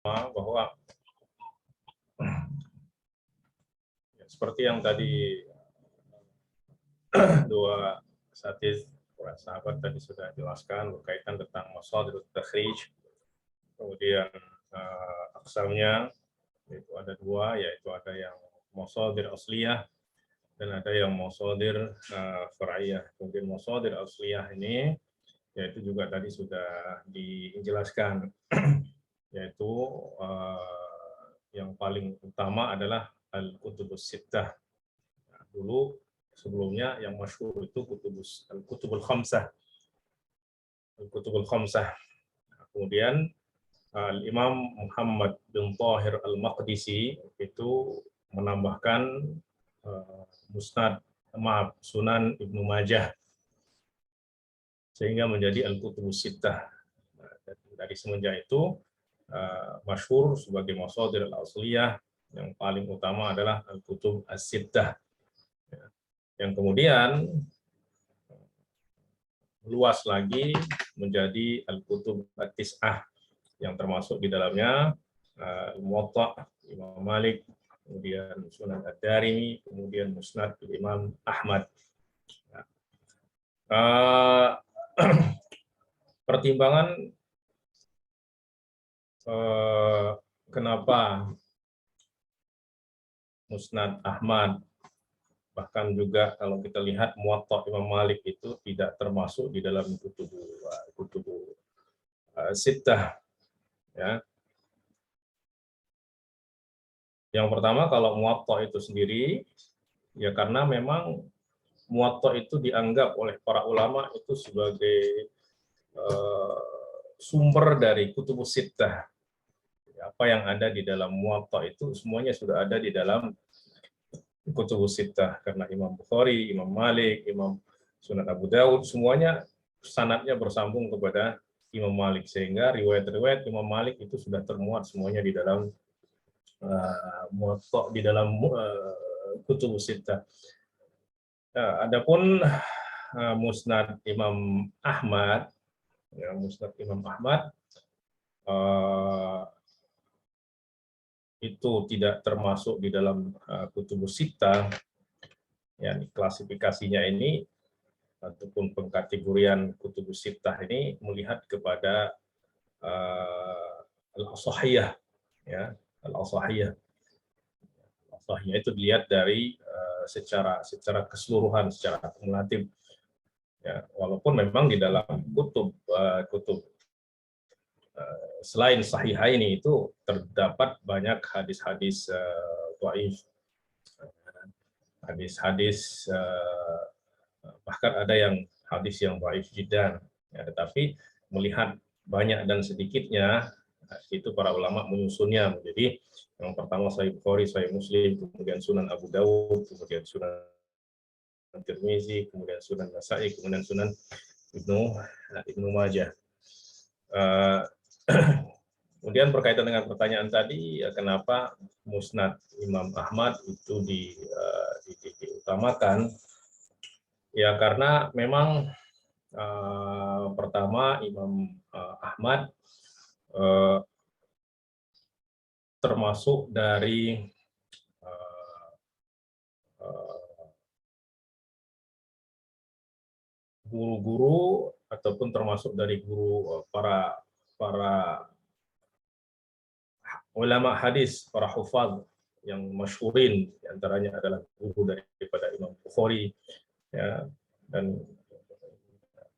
bahwa seperti yang tadi dua sahabat tadi sudah jelaskan berkaitan tentang masadir takhrij, kemudian aksamnya itu ada dua, yaitu ada yang masadir asliyah dan ada yang masadir far'iyah. Kemudian masadir asliyah ini yaitu juga tadi sudah dijelaskan, yaitu yang paling utama adalah al-kutubus sittah. Nah, dulu sebelumnya yang masyhur itu al-kutubul khamsah. Al-kutubul khamsah. Nah, kemudian Imam Muhammad bin Thahir Al-Maqdisi itu menambahkan Sunan Ibnu Majah sehingga menjadi al-kutubus sittah. Nah, dari semenjak itu masyhur sebagai masadir al-asliyah, yang paling utama adalah al-kutub as-sittah. Yang kemudian luas lagi menjadi al-kutub at-tis'ah, yang termasuk di dalamnya Muwatta Imam Malik, kemudian Sunan Ad-Darimi, kemudian Musnad Imam Ahmad. Pertimbangan kenapa Musnad Ahmad, bahkan juga kalau kita lihat Muwatta Imam Malik itu tidak termasuk di dalam kutub sittah, ya. Yang pertama, kalau Muwatta itu sendiri, ya karena memang Muwatta itu dianggap oleh para ulama itu sebagai sumber dari kutubus sittah. Apa yang ada di dalam Muwatta itu semuanya sudah ada di dalam kutubus sittah, karena Imam Bukhari, Imam Malik, Imam Sunan Abu Dawud, semuanya sanadnya bersambung kepada Imam Malik, sehingga riwayat-riwayat Imam Malik itu sudah termuat semuanya di dalam Muwatta, di dalam kutubus sittah. Adapun Musnad Imam Ahmad, ya, Musnad Imam Ahmad itu tidak termasuk di dalam kutubus sittah. Ya, klasifikasinya ini ataupun pengkategorian kutubus sittah ini melihat kepada al-asahiyah, ya, al-asahiyah. Al-asahiyah itu dilihat dari secara keseluruhan, secara akumulatif. Ya, walaupun memang di dalam kutub selain sahihaini itu terdapat banyak hadis-hadis dhaif, hadis-hadis bahkan ada yang hadis yang dhaif jiddan, ya, tetapi melihat banyak dan sedikitnya itu para ulama menyusunnya menjadi yang pertama Sahih Bukhari, Sahih Muslim, kemudian Sunan Abu Dawud, kemudian Sunan Tirmizi, kemudian Sunan Nasa'i, kemudian Sunan Ibnu Majah. Kemudian berkaitan dengan pertanyaan tadi, ya, kenapa Musnad Imam Ahmad itu diutamakan? Ya karena memang pertama Imam Ahmad termasuk dari guru-guru ataupun termasuk dari guru para ulama hadis, para hufaz yang masyhurin, diantaranya adalah guru daripada Imam Bukhari, ya, dan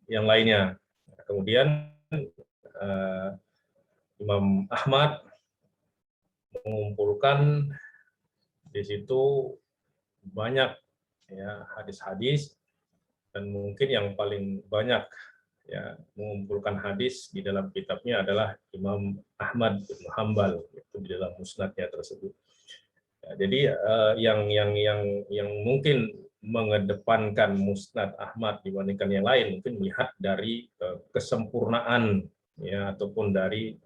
yang lainnya. Kemudian Imam Ahmad mengumpulkan di situ banyak, ya, hadis-hadis, dan mungkin yang paling banyak, ya, mengumpulkan hadis di dalam kitabnya adalah Imam Ahmad bin Hambal, itu di dalam musnadnya tersebut. Ya, jadi yang mungkin mengedepankan Musnad Ahmad dibandingkan yang lain mungkin melihat dari kesempurnaan, ya, ataupun dari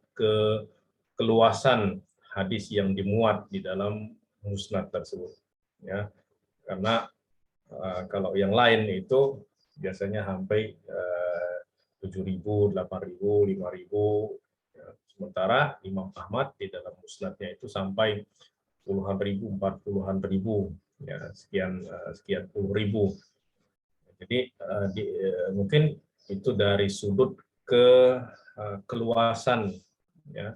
keluasan hadis yang dimuat di dalam musnad tersebut, ya, karena kalau yang lain itu biasanya sampai 7.000, 8.000, 5.000, Sementara Imam Ahmad di dalam musnadnya itu sampai puluhan ribu, 40-an ribu, ya, sekian puluh ribu. Jadi mungkin itu dari sudut keluasan, ya,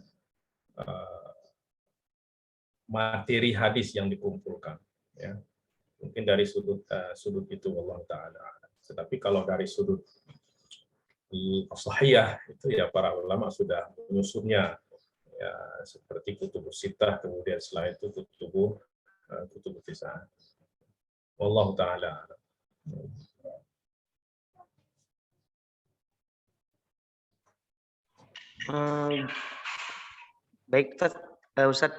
materi hadis yang dikumpulkan, ya. Mungkin dari sudut itu Allah Ta'ala. Tetapi kalau dari sudut sahihah itu ya para ulama sudah menyusunnya, ya, seperti kutubus sittah, kemudian setelah itu kutubus tis'ah. Wallahu Ta'ala. Baik Ustaz,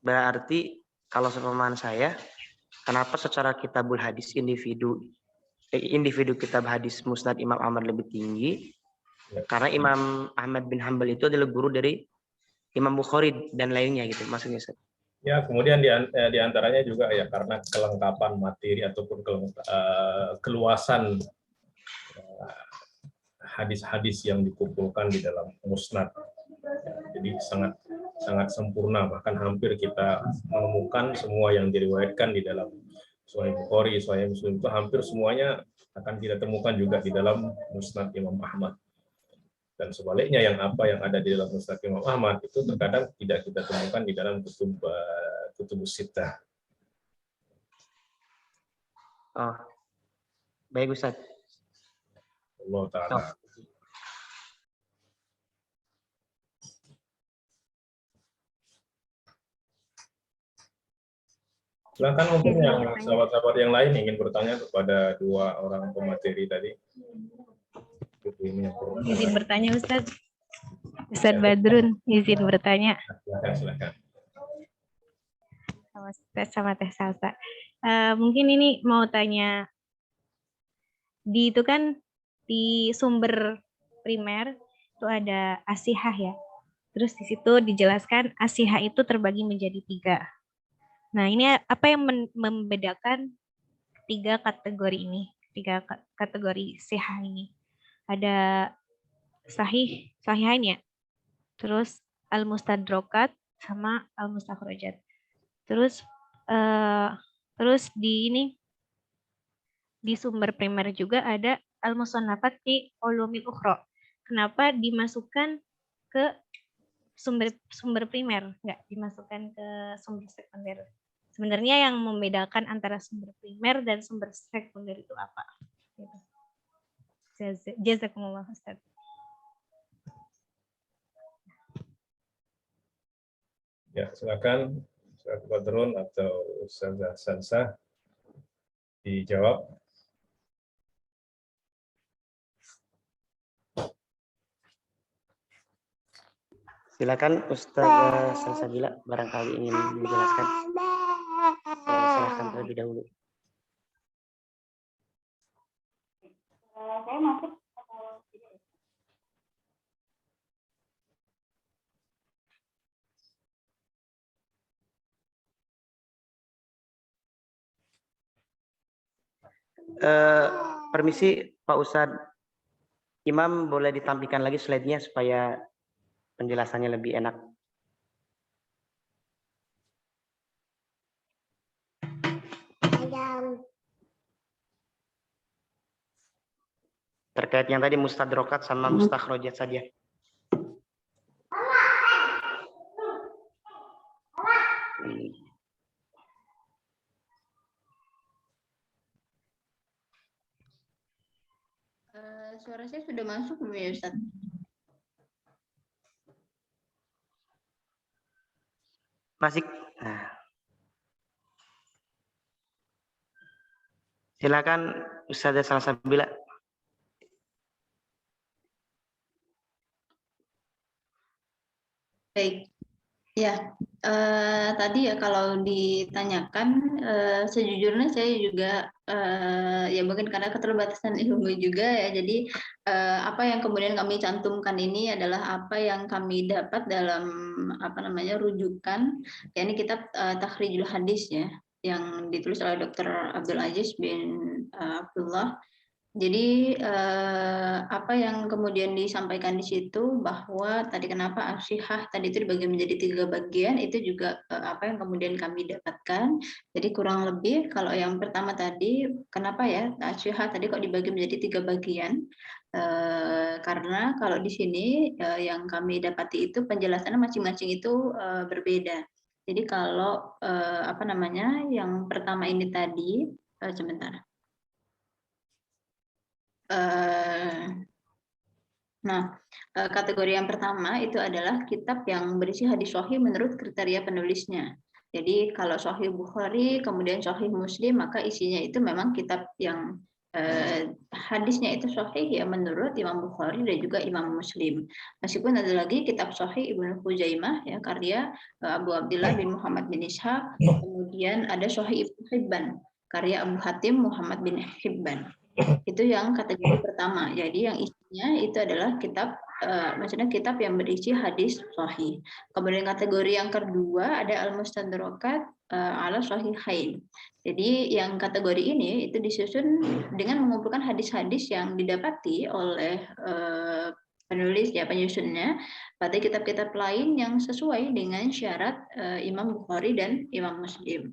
berarti kalau sepemahaman saya, kenapa secara kitabul hadis individu kitab hadis musnad Imam Ahmad lebih tinggi? Karena Imam Ahmad bin Hanbal itu adalah guru dari Imam Bukhari dan lainnya gitu maksudnya Ustaz. Ya, kemudian di antaranya juga ya karena kelengkapan materi ataupun keluasan hadis-hadis yang dikumpulkan di dalam musnad. Jadi sangat sempurna, bahkan hampir kita menemukan semua yang diriwayatkan di dalam Sahih Bukhari, Sahih Muslim itu hampir semuanya akan kita temukan juga di dalam musnad Imam Ahmad. Dan sebaliknya yang ada di dalam musnad Imam Ahmad itu terkadang tidak kita temukan di dalam kutubus sittah. Oh, baik Ustaz. Allah Ta'ala. Silakan mungkin yang sahabat-sahabat yang lain ingin bertanya kepada dua orang pemateri tadi. Izin bertanya Ustaz. Ustaz Badrun, izin bertanya. Silakan. Sama Ustaz sama Teh Salsa. Mungkin ini mau tanya, itu kan di sumber primer itu ada asihah ya. Terus di situ dijelaskan asihah itu terbagi menjadi 3. Nah, ini apa yang membedakan 3 kategori ini, 3 kategori sihah ini? Ada sahihain ya, terus al-mustadrokat sama al-mustakhrajat. Terus di sumber primer juga ada al-musannafat fi ulumil ukhra. Kenapa dimasukkan ke sumber primer, nggak dimasukkan ke sumber sekunder? Sebenarnya yang membedakan antara sumber primer dan sumber sekunder itu apa? Jazakumullah Ustaz. Ya, silakan Ustaz Badrun atau Ustazah Salsa dijawab. Silakan Ustazah Salsabila barangkali ingin menjelaskan. Silakan terlebih dahulu. Saya masuk atau tidak? Permisi Pak Ustadz, Imam boleh ditampilkan lagi slide-nya supaya penjelasannya lebih enak. Terkait yang tadi mustadrokat sama mustakhrajat saja. Suara saya sudah masuk belum ya Ustaz? Masih. Nah. Silakan Ustazah Salsabila. Baik, ya. Tadi ya kalau ditanyakan, sejujurnya saya juga ya mungkin karena keterbatasan ilmu juga ya. Jadi apa yang kemudian kami cantumkan ini adalah apa yang kami dapat dalam rujukan, yakni kitab Takhrijul Hadis ya, yang ditulis oleh Dr. Abdul Aziz bin Abdullah Jadi apa yang kemudian disampaikan di situ bahwa tadi kenapa asyihah tadi itu dibagi menjadi 3 bagian itu juga apa yang kemudian kami dapatkan. Jadi kurang lebih kalau yang pertama tadi kenapa ya asyihah tadi kok dibagi menjadi 3 bagian? Karena kalau di sini yang kami dapati itu penjelasannya masing-masing itu berbeda. Jadi kalau apa namanya yang pertama ini tadi sebentar. Nah, kategori yang pertama itu adalah kitab yang berisi hadis sahih menurut kriteria penulisnya. Jadi kalau Sahih Bukhari, kemudian Sahih Muslim, maka isinya itu memang kitab yang hadisnya itu sahih ya menurut Imam Bukhari dan juga Imam Muslim. Meskipun ada lagi kitab Sahih Ibnu Khuzaimah ya karya Abu Abdullah bin Muhammad bin Ishaq, kemudian ada Sahih Ibnu Hibban karya Abu Hatim Muhammad bin Hibban. Itu yang kategori pertama. Jadi yang isinya itu adalah kitab, maksudnya kitab yang berisi hadis sahih. Kemudian kategori yang kedua ada al-mustadrakat ala sahihain. Jadi yang kategori ini itu disusun dengan mengumpulkan hadis-hadis yang didapati oleh penulis ya penyusunnya pada kitab-kitab lain yang sesuai dengan syarat Imam Bukhari dan Imam Muslim.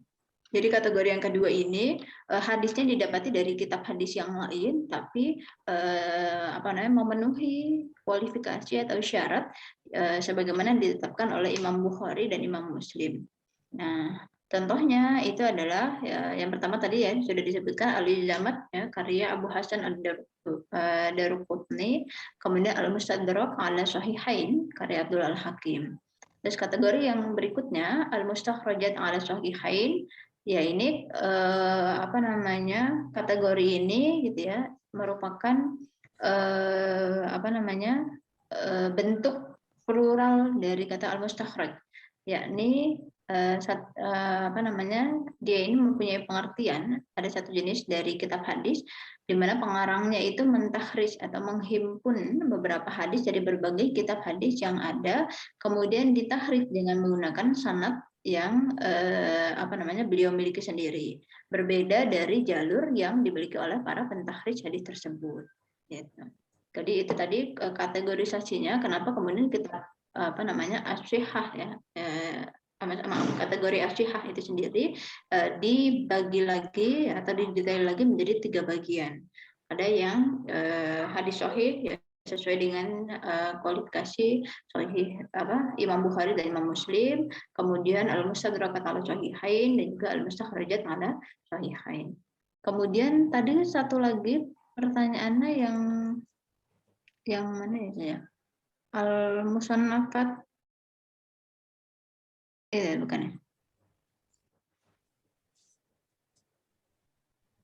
Jadi kategori yang kedua ini hadisnya didapati dari kitab hadis yang lain, tapi apa namanya memenuhi kualifikasi atau syarat sebagaimana ditetapkan oleh Imam Bukhari dan Imam Muslim. Nah, contohnya itu adalah ya, yang pertama tadi ya sudah disebutkan Al-Ilzamat ya karya Abu Hasan Ad-Daruqutni, kemudian Al-Mustadrak ala Sahihain karya Abdul Al-Hakim. Terus kategori yang berikutnya Al-Mustakhrajat ala Sahihain. Ya ini apa namanya kategori ini gitu ya merupakan apa namanya bentuk plural dari kata al-mustakhraj, yakni apa namanya dia ini mempunyai pengertian ada satu jenis dari kitab hadis di mana pengarangnya itu mentakhrij atau menghimpun beberapa hadis dari berbagai kitab hadis yang ada kemudian ditahrik dengan menggunakan sanad yang apa namanya beliau miliki sendiri berbeda dari jalur yang dimiliki oleh para pentahrijh hadis tersebut gitu. Jadi itu tadi kategorisasinya kenapa kemudian kita apa namanya asyihah ya kategori asyihah itu sendiri dibagi lagi atau didetail lagi menjadi 3 bagian. Ada yang hadis sahih ya sesuai dengan kualifikasi sahih apa Imam Bukhari dan Imam Muslim, kemudian al-mustadrakat ala sahihain dan juga al-mustakhrajat ala sahihain. Kemudian tadi satu lagi pertanyaannya yang mana ya saya? Al-musannafat bukan ya?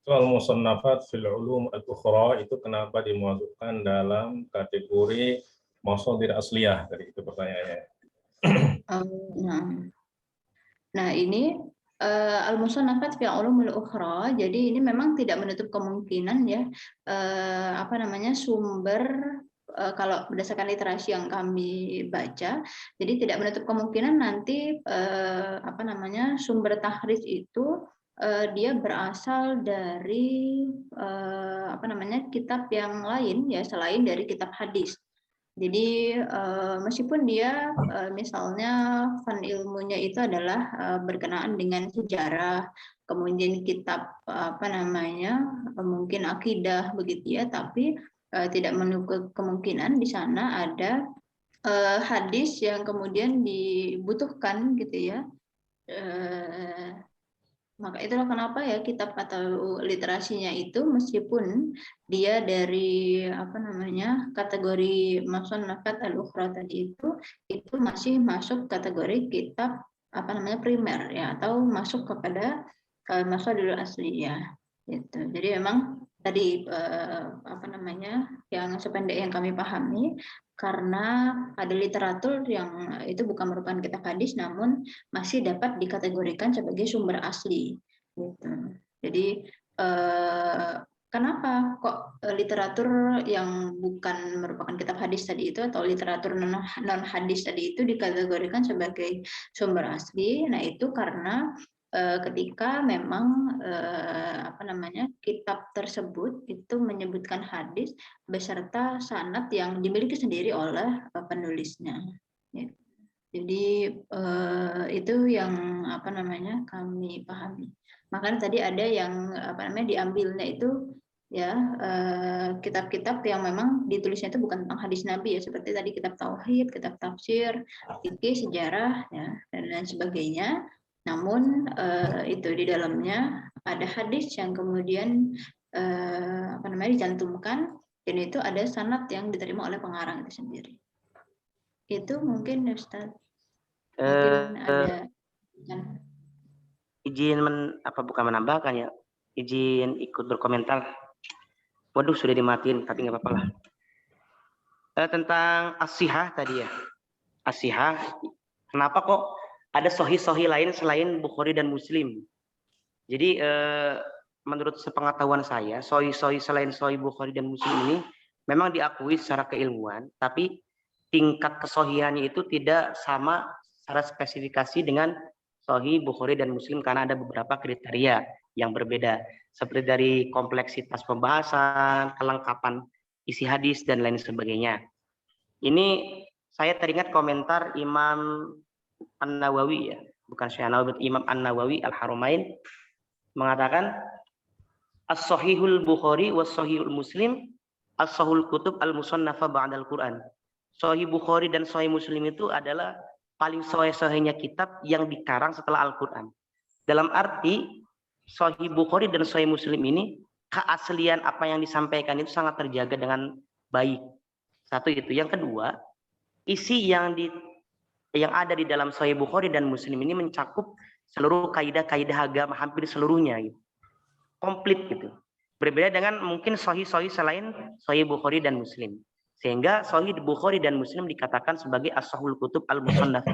Al-musannafat fil ulum al-ukhra itu kenapa dimasukkan dalam kategori masadir asliyah? Tadi itu pertanyaannya. Nah ini al-musannafat fi ulumul ukhra. Jadi ini memang tidak menutup kemungkinan ya apa namanya sumber kalau berdasarkan literasi yang kami baca, jadi tidak menutup kemungkinan nanti apa namanya sumber tahrij itu dia berasal dari apa namanya kitab yang lain ya selain dari kitab hadis. Jadi meskipun dia misalnya fan ilmunya itu adalah berkenaan dengan sejarah, kemudian kitab apa namanya mungkin akidah begitu ya, tapi tidak menutup kemungkinan di sana ada hadis yang kemudian dibutuhkan gitu ya. Maka itulah kenapa ya kitab atau literasinya itu meskipun dia dari apa namanya kategori musannafat al-ukhra tadi itu masih masuk kategori kitab apa namanya primer ya atau masuk kepada masadirul asliyah gitu. Jadi memang tadi apa namanya yang sependek yang kami pahami karena ada literatur yang itu bukan merupakan kitab hadis namun masih dapat dikategorikan sebagai sumber asli gitu. Jadi kenapa kok literatur yang bukan merupakan kitab hadis tadi itu atau literatur non hadis tadi itu dikategorikan sebagai sumber asli? Nah itu karena ketika memang kitab tersebut itu menyebutkan hadis beserta sanad yang dimiliki sendiri oleh penulisnya. Ya. Jadi itu yang kami pahami. Makanya tadi ada yang diambilnya itu ya kitab-kitab yang memang ditulisnya itu bukan tentang hadis Nabi ya, seperti tadi kitab tauhid, kitab tafsir, fikih, sejarah ya dan lain sebagainya. Namun itu di dalamnya ada hadis yang kemudian dicantumkan dan itu ada sanad yang diterima oleh pengarang itu sendiri. Itu mungkin Ustaz. Mungkin ada izin bukan menambahkan ya, izin ikut berkomentar. Waduh, sudah dimatiin tapi nggak apa-apa lah. Tentang as-sihah tadi ya, as-sihah, kenapa kok ada sahih-sahih lain selain Bukhari dan Muslim? Jadi menurut sepengetahuan saya, sahih-sahih selain sahih Bukhari dan Muslim ini memang diakui secara keilmuan, tapi tingkat kesahihannya itu tidak sama secara spesifikasi dengan Sahih Bukhari dan Muslim karena ada beberapa kriteria yang berbeda, seperti dari kompleksitas pembahasan, kelengkapan isi hadis dan lain sebagainya. Ini saya teringat komentar Imam An-Nawawi ya, bukan Syekh Nawawi, Imam An-Nawawi Al-Haramain mengatakan As-Sahihul Bukhari was-Sahihul Muslim as-Sahihul Kutub al-Musannafa ba'dal Quran. Sahih Bukhari dan Sahih Muslim itu adalah paling sahih-sahihnya kitab yang dikarang setelah Al-Quran. Dalam arti Sahih Bukhari dan Sahih Muslim ini keaslian apa yang disampaikan itu sangat terjaga dengan baik. Satu itu. Yang kedua, isi yang ada di dalam Sahih Bukhari dan Muslim ini mencakup seluruh kaidah-kaidah agama hampir seluruhnya gitu. Komplit gitu. Berbeda dengan mungkin sahih-sahih selain Sahih Bukhari dan Muslim. Sehingga Sahih Bukhari dan Muslim dikatakan sebagai as-sahihul kutub al-musannaf.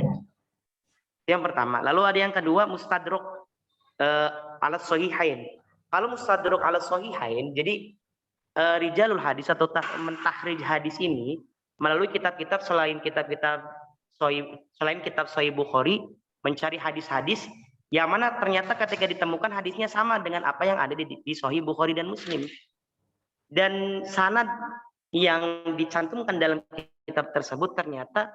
Yang pertama. Lalu ada yang kedua, mustadrak ala sahihain. Kalau mustadrak ala sahihain, jadi rijalul hadis atau mentahrijh hadis ini melalui kitab-kitab selain kitab Sahih Bukhari, mencari hadis-hadis yang mana ternyata ketika ditemukan hadisnya sama dengan apa yang ada di Sahih Bukhari dan Muslim. Dan sanad yang dicantumkan dalam kitab tersebut ternyata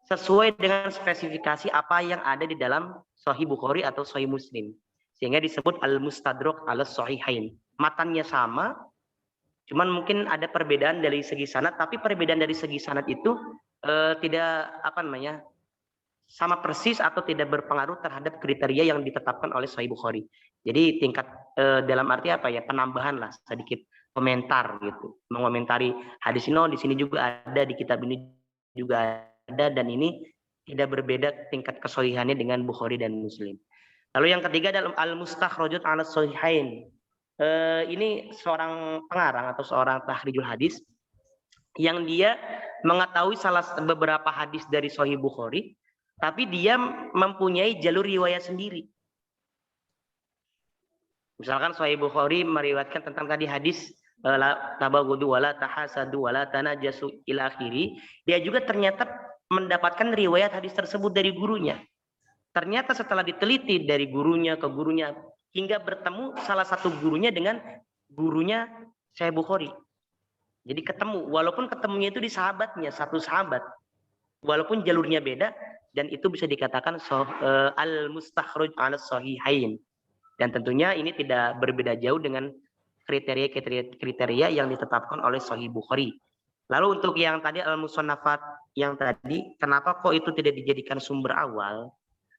sesuai dengan spesifikasi apa yang ada di dalam Sahih Bukhari atau Sahih Muslim. Sehingga disebut al-mustadrak ala sahihain. Matannya sama, cuman mungkin ada perbedaan dari segi sanad, tapi perbedaan dari segi sanad itu tidak sama persis atau tidak berpengaruh terhadap kriteria yang ditetapkan oleh Sahih Bukhari. Jadi tingkat dalam arti penambahan lah sedikit komentar gitu, mengomentari hadis ini di sini juga ada, di kitab ini juga ada, dan ini tidak berbeda tingkat kesahihannya dengan Bukhari dan Muslim. Lalu yang ketiga dalam al-mustakhrajat 'ala sahihain. Ini seorang pengarang atau seorang tahrijul hadis yang dia mengetahui beberapa hadis dari Sahih Bukhari, tapi dia mempunyai jalur riwayat sendiri. Misalkan Sahih Bukhari meriwayatkan tentang tadi hadis la tabaghadu wala tahasadu wala tanajasu ila akhiri. Dia juga ternyata mendapatkan riwayat hadis tersebut dari gurunya. Ternyata setelah diteliti dari gurunya ke gurunya hingga bertemu salah satu gurunya dengan gurunya Sahih Bukhari. Jadi ketemu, walaupun ketemunya itu di sahabatnya, satu sahabat. Walaupun jalurnya beda, dan itu bisa dikatakan al-mustakhraj 'ala sahihain. Dan tentunya ini tidak berbeda jauh dengan kriteria yang ditetapkan oleh Sahih Bukhari. Lalu untuk yang tadi al-musannafat yang tadi, kenapa kok itu tidak dijadikan sumber awal?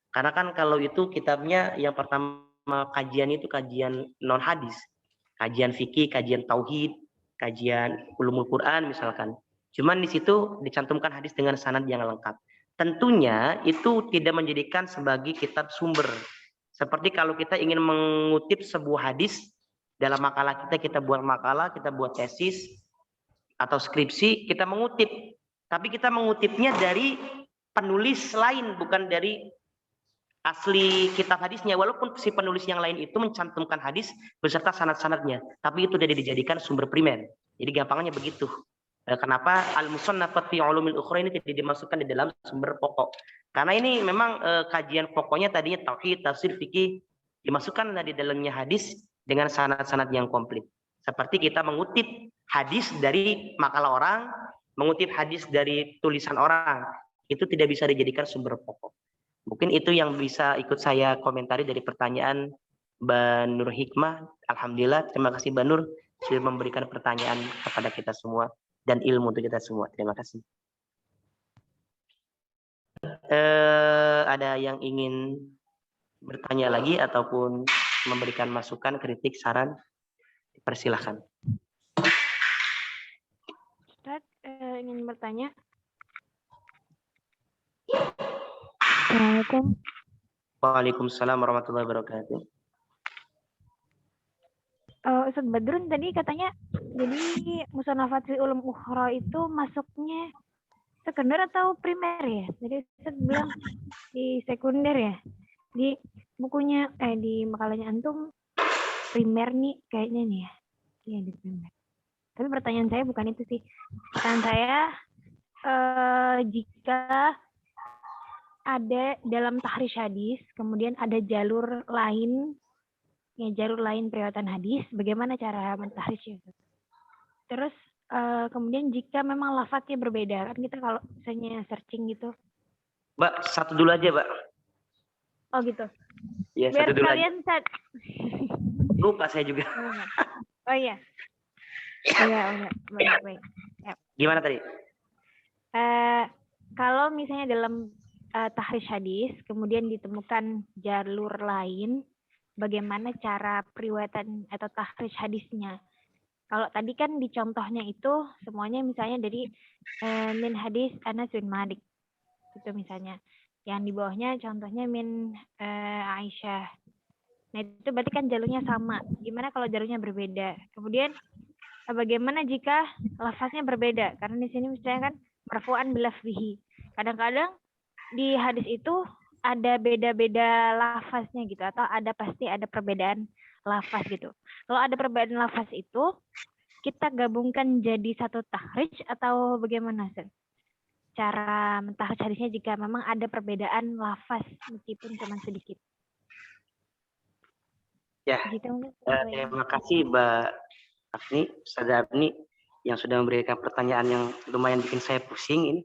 Karena kan kalau itu kitabnya yang pertama kajian itu kajian non hadis, kajian fikih, kajian tauhid, kajian ulumul Quran misalkan. Cuman di situ dicantumkan hadis dengan sanad yang lengkap. Tentunya itu tidak menjadikan sebagai kitab sumber. Seperti kalau kita ingin mengutip sebuah hadis dalam makalah kita buat makalah, kita buat tesis atau skripsi, kita mengutip. Tapi kita mengutipnya dari penulis lain, bukan dari asli kitab hadisnya. Walaupun si penulis yang lain itu mencantumkan hadis beserta sanad-sanadnya, tapi itu tidak dijadikan sumber primer. Jadi gampangnya begitu. Kenapa al-musannafat fi ulumil ukhra ini tidak dimasukkan di dalam sumber pokok? Karena ini memang kajian pokoknya tadinya tauhid, tafsir, fikih, dimasukkanlah di dalamnya hadis dengan sanad-sanad yang komplit. Seperti kita mengutip hadis dari makalah orang, mengutip hadis dari tulisan orang, itu tidak bisa dijadikan sumber pokok. Mungkin itu yang bisa ikut saya komentari dari pertanyaan Mbak Nur Hikmah. Alhamdulillah, terima kasih Mbak Nur sudah memberikan pertanyaan kepada kita semua dan ilmu untuk kita semua. Terima kasih. Ada yang ingin bertanya lagi ataupun memberikan masukan, kritik, saran? Persilahkan. Ustaz, ingin bertanya. Assalamualaikum. Waalaikumsalam warahmatullahi wabarakatuh. Ustaz Badrun tadi katanya, jadi Musannafat fi Ulum Ukhra itu masuknya sekunder atau primer ya? Jadi Ustaz bilang di sekunder ya? Di bukunya, di makalahnya Antum, primer nih kayaknya nih ya. Iya di primer. Tapi pertanyaan saya bukan itu sih. Pertanyaan saya, jika ada dalam tahriz hadis, kemudian ada jalur lain, ya jalur lain periwayatan hadis, bagaimana cara mentahriznya? Terus kemudian jika memang lafadznya berbeda, kan kita kalau misalnya searching gitu. Mbak, satu dulu aja, Mbak. Oh gitu. Ya, Biar satu dulu aja. kalian Lupa saya juga. Oh iya. Iya, baik. Ya. Gimana tadi? Kalau misalnya dalam tahriz hadis, kemudian ditemukan jalur lain, bagaimana cara periwayatan atau tahriz hadisnya? Kalau tadi kan di contohnya itu semuanya misalnya dari min hadis Anas bin Malik, itu misalnya. Yang di bawahnya contohnya min Aisyah. Nah itu berarti kan jalurnya sama. Gimana kalau jalurnya berbeda? Kemudian bagaimana jika lafaznya berbeda? Karena di sini misalnya kan marfu'an bilafzihi. Kadang-kadang di hadis itu ada beda-beda lafaznya gitu, atau pasti ada perbedaan lafaz gitu. Kalau ada perbedaan lafaz itu, kita gabungkan jadi satu tahriz atau bagaimana, Ustaz? Cara mentahriz hadisnya jika memang ada perbedaan lafaz meskipun cuma sedikit. Ya, terima kasih Mbak Afni, Ustaz Afni yang sudah memberikan pertanyaan yang lumayan bikin saya pusing ini.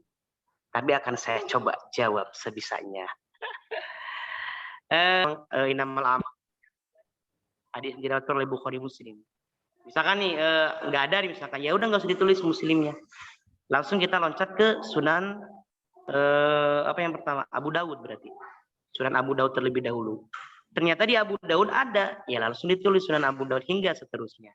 Tapi akan saya coba jawab sebisanya. Inamal amal hadis diriwayatkan oleh Bukhari Muslim. Misalkan nih nggak ada nih, misalkan ya udah nggak usah ditulis Muslimnya. Langsung kita loncat ke Sunan apa yang pertama? Abu Daud berarti. Sunan Abu Daud terlebih dahulu. Ternyata di Abu Daud ada, ya langsung ditulis Sunan Abu Daud hingga seterusnya.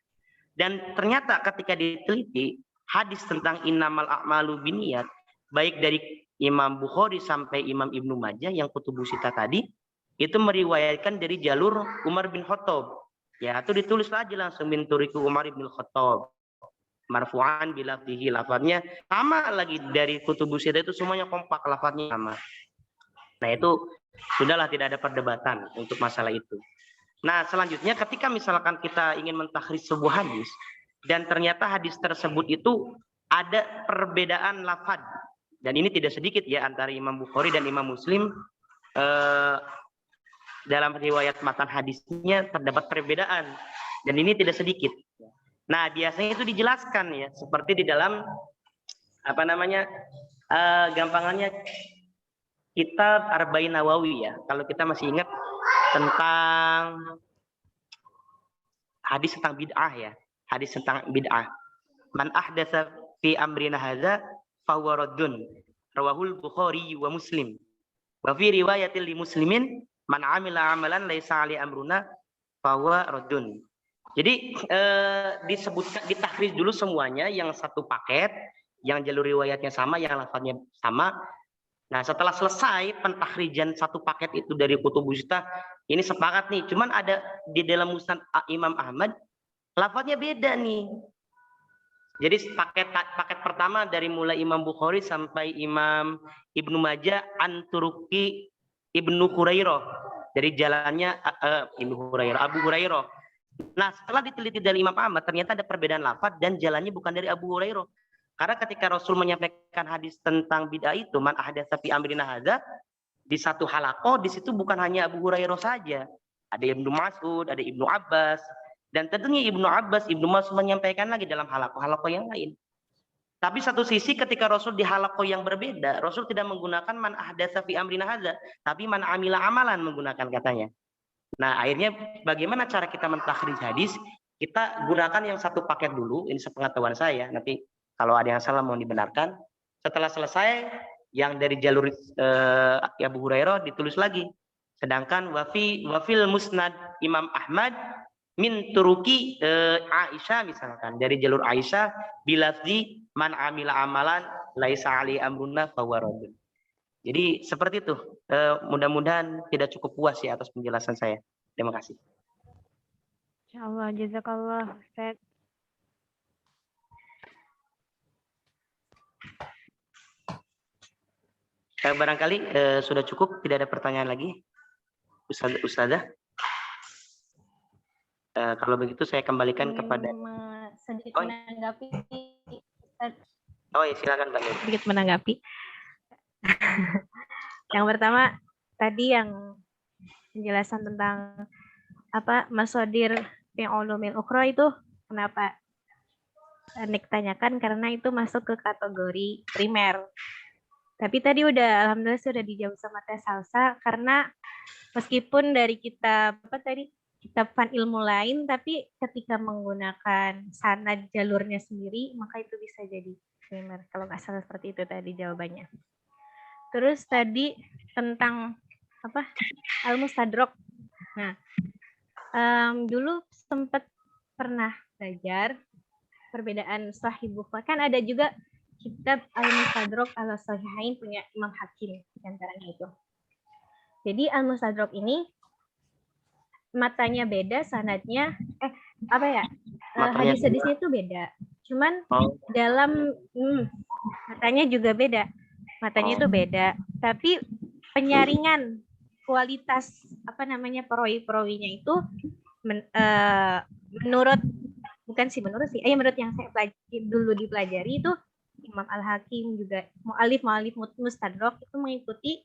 Dan ternyata ketika diteliti hadis tentang innamal a'malu binniyat, baik dari Imam Bukhari sampai Imam Ibnu Majah yang kutubus sita tadi, itu meriwayatkan dari jalur Umar bin Khattab. Ya, itu ditulis aja langsung min turiku Umar bin Khattab. Marfu'an bilafzihi, lafadznya sama lagi dari kutubus sita itu semuanya kompak, lafadznya sama. Nah, itu sudahlah tidak ada perdebatan untuk masalah itu. Nah, selanjutnya ketika misalkan kita ingin mentahriz sebuah hadis dan ternyata hadis tersebut itu ada perbedaan lafadz, dan ini tidak sedikit ya antara Imam Bukhari dan Imam Muslim, dalam riwayat matan hadisnya terdapat perbedaan, dan ini tidak sedikit. Nah, biasanya itu dijelaskan ya, seperti di dalam apa namanya, gampangannya kitab Arba'in Nawawi ya. Kalau kita masih ingat tentang hadis tentang bid'ah ya, hadis tentang bid'ah. Man ahdatsa fi amrina hadza fahuwa raddun. Rawahul Bukhari wa Muslim. Wa fi riwayatil li Muslimin man amila amalan laisa ali amruna fahuwa raddun. Jadi disebutkan ditahriz dulu semuanya yang satu paket, yang jalur riwayatnya sama, yang lafadznya sama. Nah, setelah selesai pentahrijan satu paket itu dari kutubus sita, ini sepakat nih. Cuman ada di dalam Musnad Imam Ahmad, lafadznya beda nih. Jadi paket pertama dari mulai Imam Bukhari sampai Imam Ibnu Majah Anturuki Ibnu Hurairah, dari jalannya Abu Hurairah. Nah, setelah diteliti dari Imam Ahmad, ternyata ada perbedaan lafadz dan jalannya bukan dari Abu Hurairah. Karena ketika Rasul menyampaikan hadis tentang bid'ah itu, man ahdatsa fi amrina hadza, di satu halaqah, di situ bukan hanya Abu Hurairah saja, ada Ibnu Mas'ud, ada Ibnu Abbas, dan tentunya Ibnu Abbas, Ibnu Mas'ud menyampaikan lagi dalam halaqah-halaqah yang lain. Tapi satu sisi ketika Rasul di halaqah yang berbeda, Rasul tidak menggunakan man ahdatsa fi amrina hadza, tapi man amila amalan menggunakan katanya. Nah, akhirnya bagaimana cara kita mentakhrij hadis? Kita gunakan yang satu paket dulu, ini sepengetahuan saya, nanti kalau ada yang salah mohon dibenarkan. Setelah selesai, yang dari jalur Abu Hurairah ditulis lagi. Sedangkan wafil musnad Imam Ahmad min turuki Aisyah misalkan. Dari jalur Aisyah, bilafzi man amila amalan laisa ali amruna fahuwa raddun. Jadi seperti itu. Mudah-mudahan tidak cukup puas ya atas penjelasan saya. Terima kasih. Insyaallah, jazakallah Ustaz. Barangkali sudah cukup, tidak ada pertanyaan lagi, Ustazah. Kalau begitu saya kembalikan kepada sedikit menanggapi. Ustaz. Oh ya, silakan Mbak Nur. Sedikit menanggapi. Yang pertama tadi yang penjelasan tentang masodir fi ulumil ukhra itu kenapa Nik tanyakan, karena itu masuk ke kategori primer. Tapi tadi alhamdulillah sudah dijawab sama Teh Salsa, karena meskipun dari kitab fan ilmu lain, tapi ketika menggunakan sanad jalurnya sendiri, maka itu bisa jadi primer. Kalau nggak salah seperti itu tadi jawabannya. Terus tadi tentang al-mustadrak. Nah, dulu sempat pernah belajar perbedaan Sahih Bukhari. Kan ada juga kitab al-mustadrak ala sahihain punya Imam Hakim di antaranya itu. Jadi al-mustadrak ini matanya beda, sanadnya hadis-hadisnya itu beda. Cuman dalam matanya juga beda. Matanya itu beda, tapi penyaringan kualitas perawi-perawinya itu menurut yang saya dulu dipelajari itu Imam Al-Hakim juga mu'alif mustadrak itu mengikuti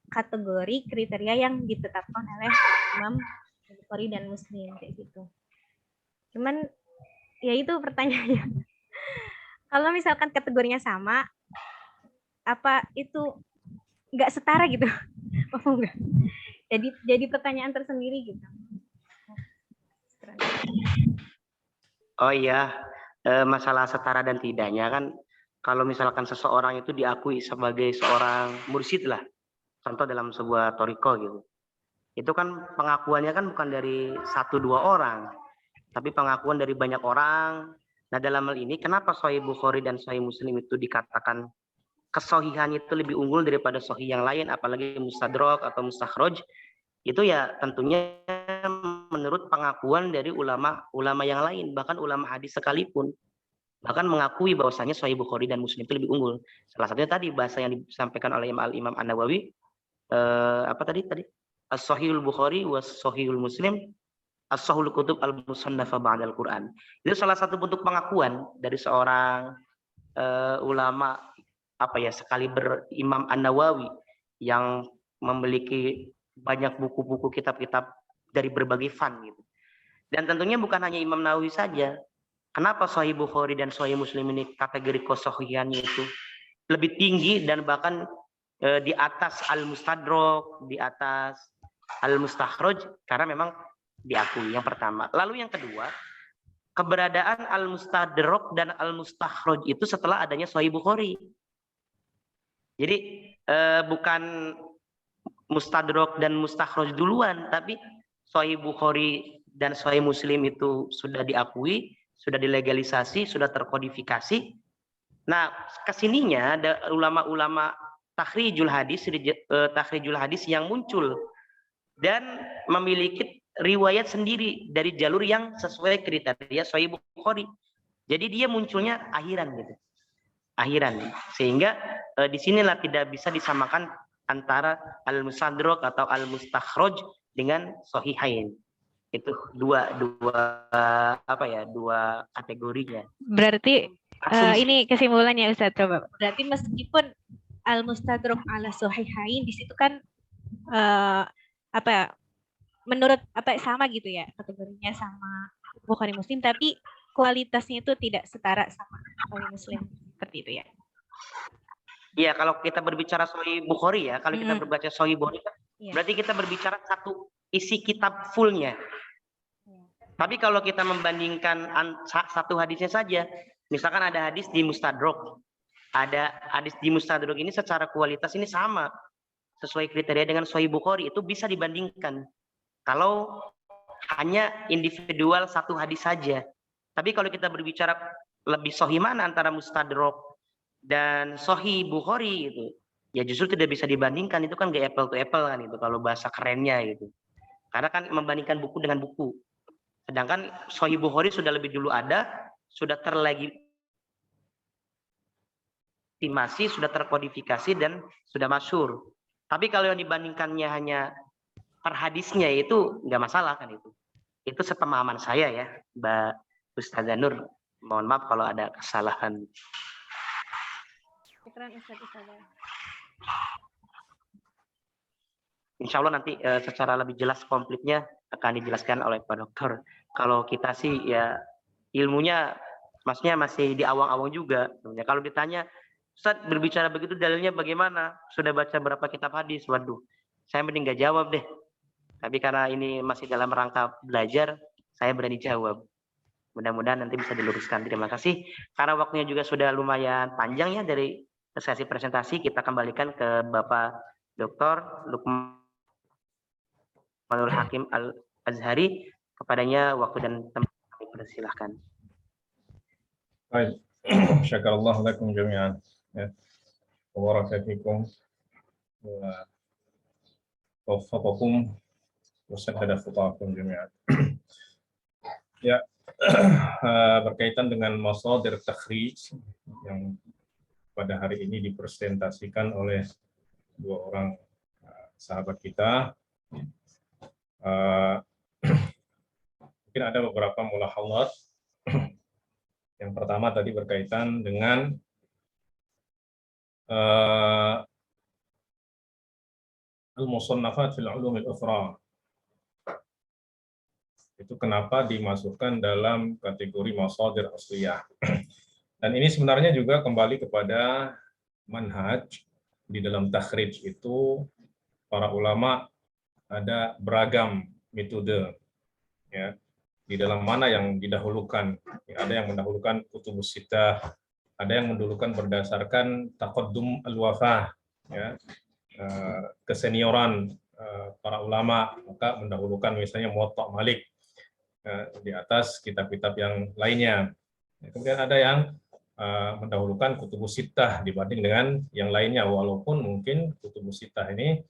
kategori kriteria yang ditetapkan oleh Imam Bukhari dan Muslim kayak gitu. Cuman ya itu pertanyaannya. Kalau misalkan kategorinya sama, apa itu nggak setara gitu? Oh enggak. Jadi pertanyaan tersendiri gitu. Oh iya, masalah setara dan tidaknya kan kalau misalkan seseorang itu diakui sebagai seorang mursyid lah, contoh dalam sebuah thariqah gitu. Itu kan pengakuannya kan bukan dari 1-2 orang, tapi pengakuan dari banyak orang. Nah, dalam hal ini kenapa Sahih Bukhari dan Sahih Muslim itu dikatakan kesohihannya itu lebih unggul daripada sahih yang lain, apalagi mustadrak atau mustakhraj? Itu ya tentunya menurut pengakuan dari ulama yang lain, bahkan ulama hadis sekalipun, bahkan mengakui bahwasanya Sahih Bukhari dan Muslim itu lebih unggul. Salah satunya tadi bahasa yang disampaikan oleh Imam An-Nawawi, As-Sahihul Bukhari was Sahihul Muslim as-sahihul kutub al-musannafa ba'dal Quran. Itu salah satu bentuk pengakuan dari seorang ulama sekaliber Imam An-Nawawi yang memiliki banyak buku-buku kitab-kitab dari berbagai fan gitu. Dan tentunya bukan hanya Imam Nawawi saja. Kenapa Sahih Bukhari dan Sahih Muslim ini kategori kesohihannya itu lebih tinggi dan bahkan di atas al-mustadrak, di atas al-mustakhraj, karena memang diakui yang pertama. Lalu yang kedua, keberadaan al-mustadrak dan al-mustakhraj itu setelah adanya Sahih Bukhari. Jadi bukan mustadrak dan mustakhraj duluan, tapi Sahih Bukhari dan Sahih Muslim itu sudah diakui, sudah dilegalisasi, sudah terkodifikasi. Nah, kesininya ada ulama-ulama takhrijul hadis yang muncul dan memiliki riwayat sendiri dari jalur yang sesuai kriteria Sahih Bukhari. Jadi dia munculnya akhiran gitu. Akhiran. Sehingga disinilah tidak bisa disamakan antara al-mustadrak atau al-mustakhraj dengan sahihain. Itu dua kategorinya. Berarti ini kesimpulannya Ustaz, coba. Berarti meskipun al-mustadrak ala sahihain di situ kan menurut apa sama gitu ya, kategorinya sama Bukhari Muslim, tapi kualitasnya itu tidak setara sama Bukhari Muslim, seperti itu ya. Iya, kalau kita berbicara Sahih Bukhari ya, kalau kita berbaca Sahih Bukhari kan, Iya. berarti kita berbicara satu isi kitab fullnya. Tapi kalau kita membandingkan satu hadisnya saja, misalkan ada hadis di Mustadrak, ada hadis di Mustadrak ini secara kualitas ini sama, sesuai kriteria dengan Sahih Bukhari, itu bisa dibandingkan. Kalau hanya individual satu hadis saja. Tapi kalau kita berbicara lebih sahih mana antara Mustadrak dan Sahih Bukhari itu, ya justru tidak bisa dibandingkan, itu kan gak apple to apple kan itu kalau bahasa kerennya gitu. Karena kan membandingkan buku dengan buku. Sedangkan Sahih Bukhari sudah lebih dulu ada, sudah terlegitimasi, sudah terkodifikasi dan sudah masyhur. Tapi kalau yang dibandingkannya hanya per hadisnya itu nggak masalah kan itu. Itu sepemahaman saya ya, Mbak Ustazah Nur. Mohon maaf kalau ada kesalahan. Insya Allah nanti secara lebih jelas komplitnya akan dijelaskan oleh Pak Dokter. Kalau kita sih ya ilmunya maksudnya masih di awang-awang juga. Kalau ditanya, Ustaz berbicara begitu dalilnya bagaimana? Sudah baca berapa kitab hadis? Waduh, saya mending nggak jawab deh. Tapi karena ini masih dalam rangka belajar, saya berani jawab. Mudah-mudahan nanti bisa diluruskan. Terima kasih. Karena waktunya juga sudah lumayan panjang ya dari sesi presentasi, kita kembalikan ke Bapak Dr. Lukmanul Hakim Al-Azhari. Kepadanya waktu dan tempat kami persilahkan. Baik. Syakarallahu lakum jami'an. Ya. Wa barakatuh. Wa waffaqakum wa saddada khutaakum jami'an. Ya, berkaitan dengan masadir takhrij yang pada hari ini dipresentasikan oleh dua orang sahabat kita. Mungkin ada beberapa mulahazat. Yang pertama tadi berkaitan dengan al-musannafat fil ulumil ukhra. Itu kenapa dimasukkan dalam kategori masadir asliyah. Dan ini sebenarnya juga kembali kepada manhaj. Di dalam takhrij itu para ulama ada beragam metode, ya, di dalam mana yang didahulukan. Ya, ada yang mendahulukan kutubus sittah, ada yang mendahulukan berdasarkan taqaddum al-wafah, ya, kesenioran para ulama, maka mendahulukan misalnya Muwatta Malik di atas kitab-kitab yang lainnya. Kemudian ada yang mendahulukan kutubus sittah dibanding dengan yang lainnya, walaupun mungkin kutubus sittah ini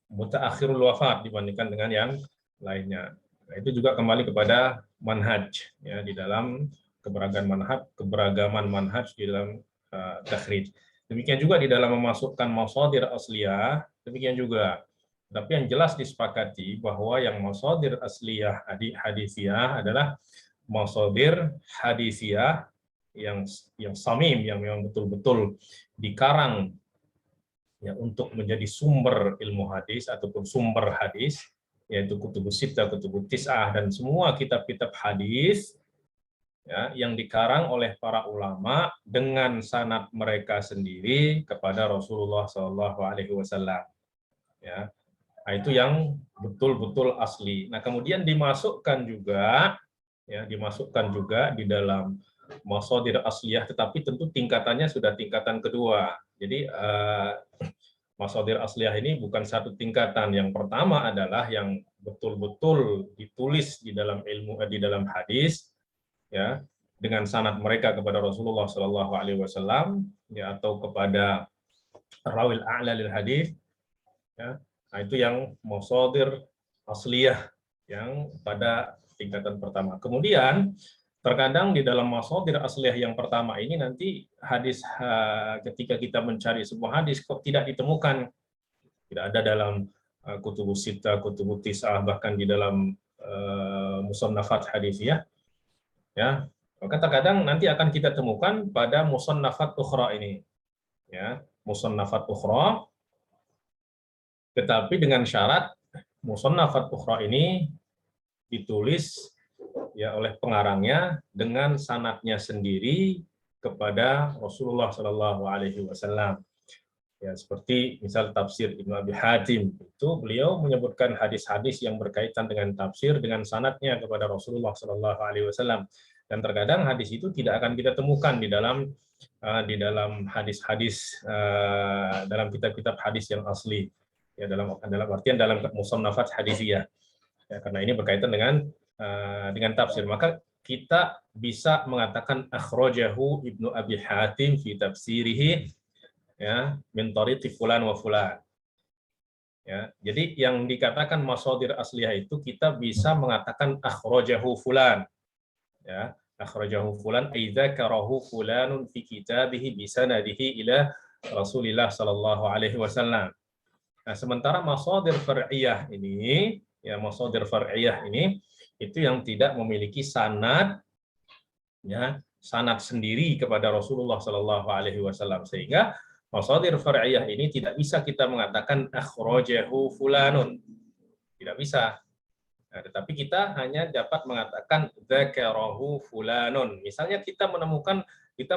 mutaakhirul wafat dibandingkan dengan yang lainnya. Nah, itu juga kembali kepada manhaj, ya, di dalam keberagaman manhaj di dalam takhrij. Demikian juga di dalam memasukkan masadir asliyah, demikian juga. Tapi yang jelas disepakati bahwa yang masadir asliyah hadisiyah adalah masadir hadisiyah yang samim, yang memang betul-betul dikarang, ya, untuk menjadi sumber ilmu hadis ataupun sumber hadis, yaitu kutubus sittah, kutubus tis'ah, dan semua kitab-kitab hadis, ya, yang dikarang oleh para ulama dengan sanad mereka sendiri kepada Rasulullah SAW. Ya, nah, itu yang betul-betul asli. Nah, kemudian dimasukkan juga di dalam masadir asliyah, tetapi tentu tingkatannya sudah tingkatan kedua. Jadi masadir asliyah ini bukan satu tingkatan. Yang pertama adalah yang betul-betul ditulis di dalam ilmu, di dalam hadis, ya, dengan sanad mereka kepada Rasulullah SAW, ya, atau kepada rawil a'la lil hadis, ya. Nah, itu yang masadir asliyah yang pada tingkatan pertama. Kemudian terkadang di dalam masadir asliyah yang pertama ini nanti hadis, ketika kita mencari sebuah hadis kok tidak ditemukan, tidak ada dalam kutubus sittah, kutubus tis'ah, bahkan di dalam musannafat hadisiyah, ya, maka terkadang nanti akan kita temukan pada musannafat ukhra ini, ya, musannafat ukhra, tetapi dengan syarat musannafat ukhra ini ditulis ya oleh pengarangnya dengan sanadnya sendiri kepada Rasulullah Shallallahu Alaihi Wasallam. Ya, seperti misal tafsir Ibnu Abi Hatim, itu beliau menyebutkan hadis-hadis yang berkaitan dengan tafsir dengan sanadnya kepada Rasulullah Shallallahu Alaihi Wasallam. Dan terkadang hadis itu tidak akan kita temukan di dalam hadis-hadis dalam kitab-kitab hadis yang asli, ya dalam artian dalam musannafat hadisiyah. Ya, karena ini berkaitan dengan tafsir, maka kita bisa mengatakan akhrajahu Ibnu Abi Hatim fi tafsirihi, ya, min tariqi fulan wa fulan. Ya, jadi yang dikatakan masadir asliyah itu kita bisa mengatakan akhrajahu fulan. Ya, akhrajahu fulan idza karahu fulanun fi kitabihi bi sanadihi ila Rasulillah sallallahu alaihi wasallam. Nah, sementara masadir far'iyah ini, ya masadir far'iyah ini itu yang tidak memiliki sanad, ya, sanad sendiri kepada Rasulullah sallallahu alaihi wasallam, sehingga masadir far'iyah ini tidak bisa kita mengatakan akhrajahu fulanun. Tidak bisa. Nah, tetapi kita hanya dapat mengatakan dzakarahu fulanun. Misalnya kita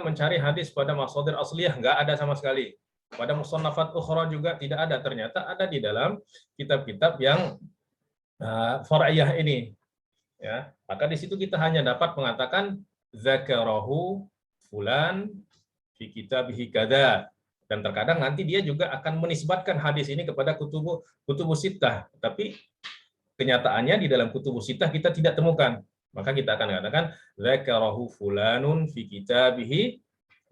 mencari hadis pada masadir asliyah, nggak ada sama sekali. Pada musannafat ukhra juga tidak ada. Ternyata ada di dalam kitab-kitab yang far'iyah ini. Ya, maka di situ kita hanya dapat mengatakan dzakarahu fulan fi kitabihi kadza. Dan terkadang nanti dia juga akan menisbatkan hadis ini kepada kutubus sittah, tapi kenyataannya di dalam kutubus sittah kita tidak temukan. Maka kita akan katakan dzakarahu fulanun fi kitabihi,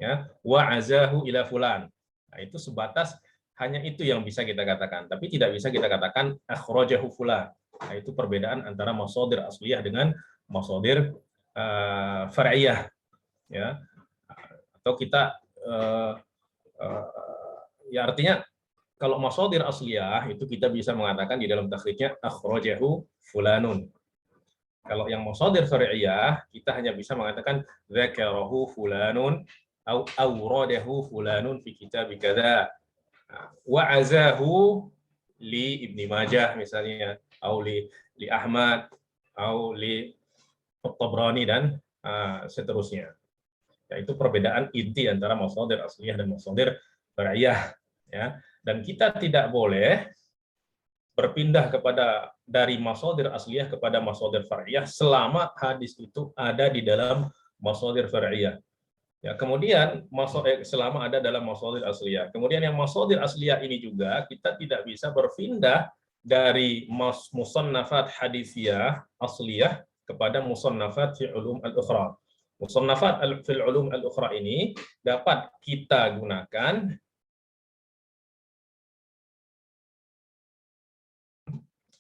ya, wa azahu ila fulan. Nah, itu sebatas hanya itu yang bisa kita katakan, tapi tidak bisa kita katakan akhrajahu fulan. Nah, itu perbedaan antara masadir asliyah dengan masadir far'iyah, ya. Atau kita ya artinya kalau masadir asliyah itu kita bisa mengatakan di dalam takhrijnya akhrajahu fulanun. Kalau yang masadir far'iyah kita hanya bisa mengatakan dzakarahu fulanun au awradahu fulanun fi kitab kadza. Wa azahu li Ibnu Majah misalnya, au li Ahmad, au li At-Tabrani dan seterusnya. Ya, itu perbedaan inti antara masadir asliyah dan masadir far'iyah, ya. Dan kita tidak boleh berpindah dari masadir asliyah kepada masadir far'iyah selama hadis itu ada di dalam masadir far'iyah. Ya, kemudian selama ada dalam masadir asliyah. Kemudian yang masadir asliyah ini juga kita tidak bisa berpindah dari musannafat hadisiyah asliyah kepada musannafat fi ulum al-ukhra. Musannafat fil ulum al-ukhra ini dapat kita gunakan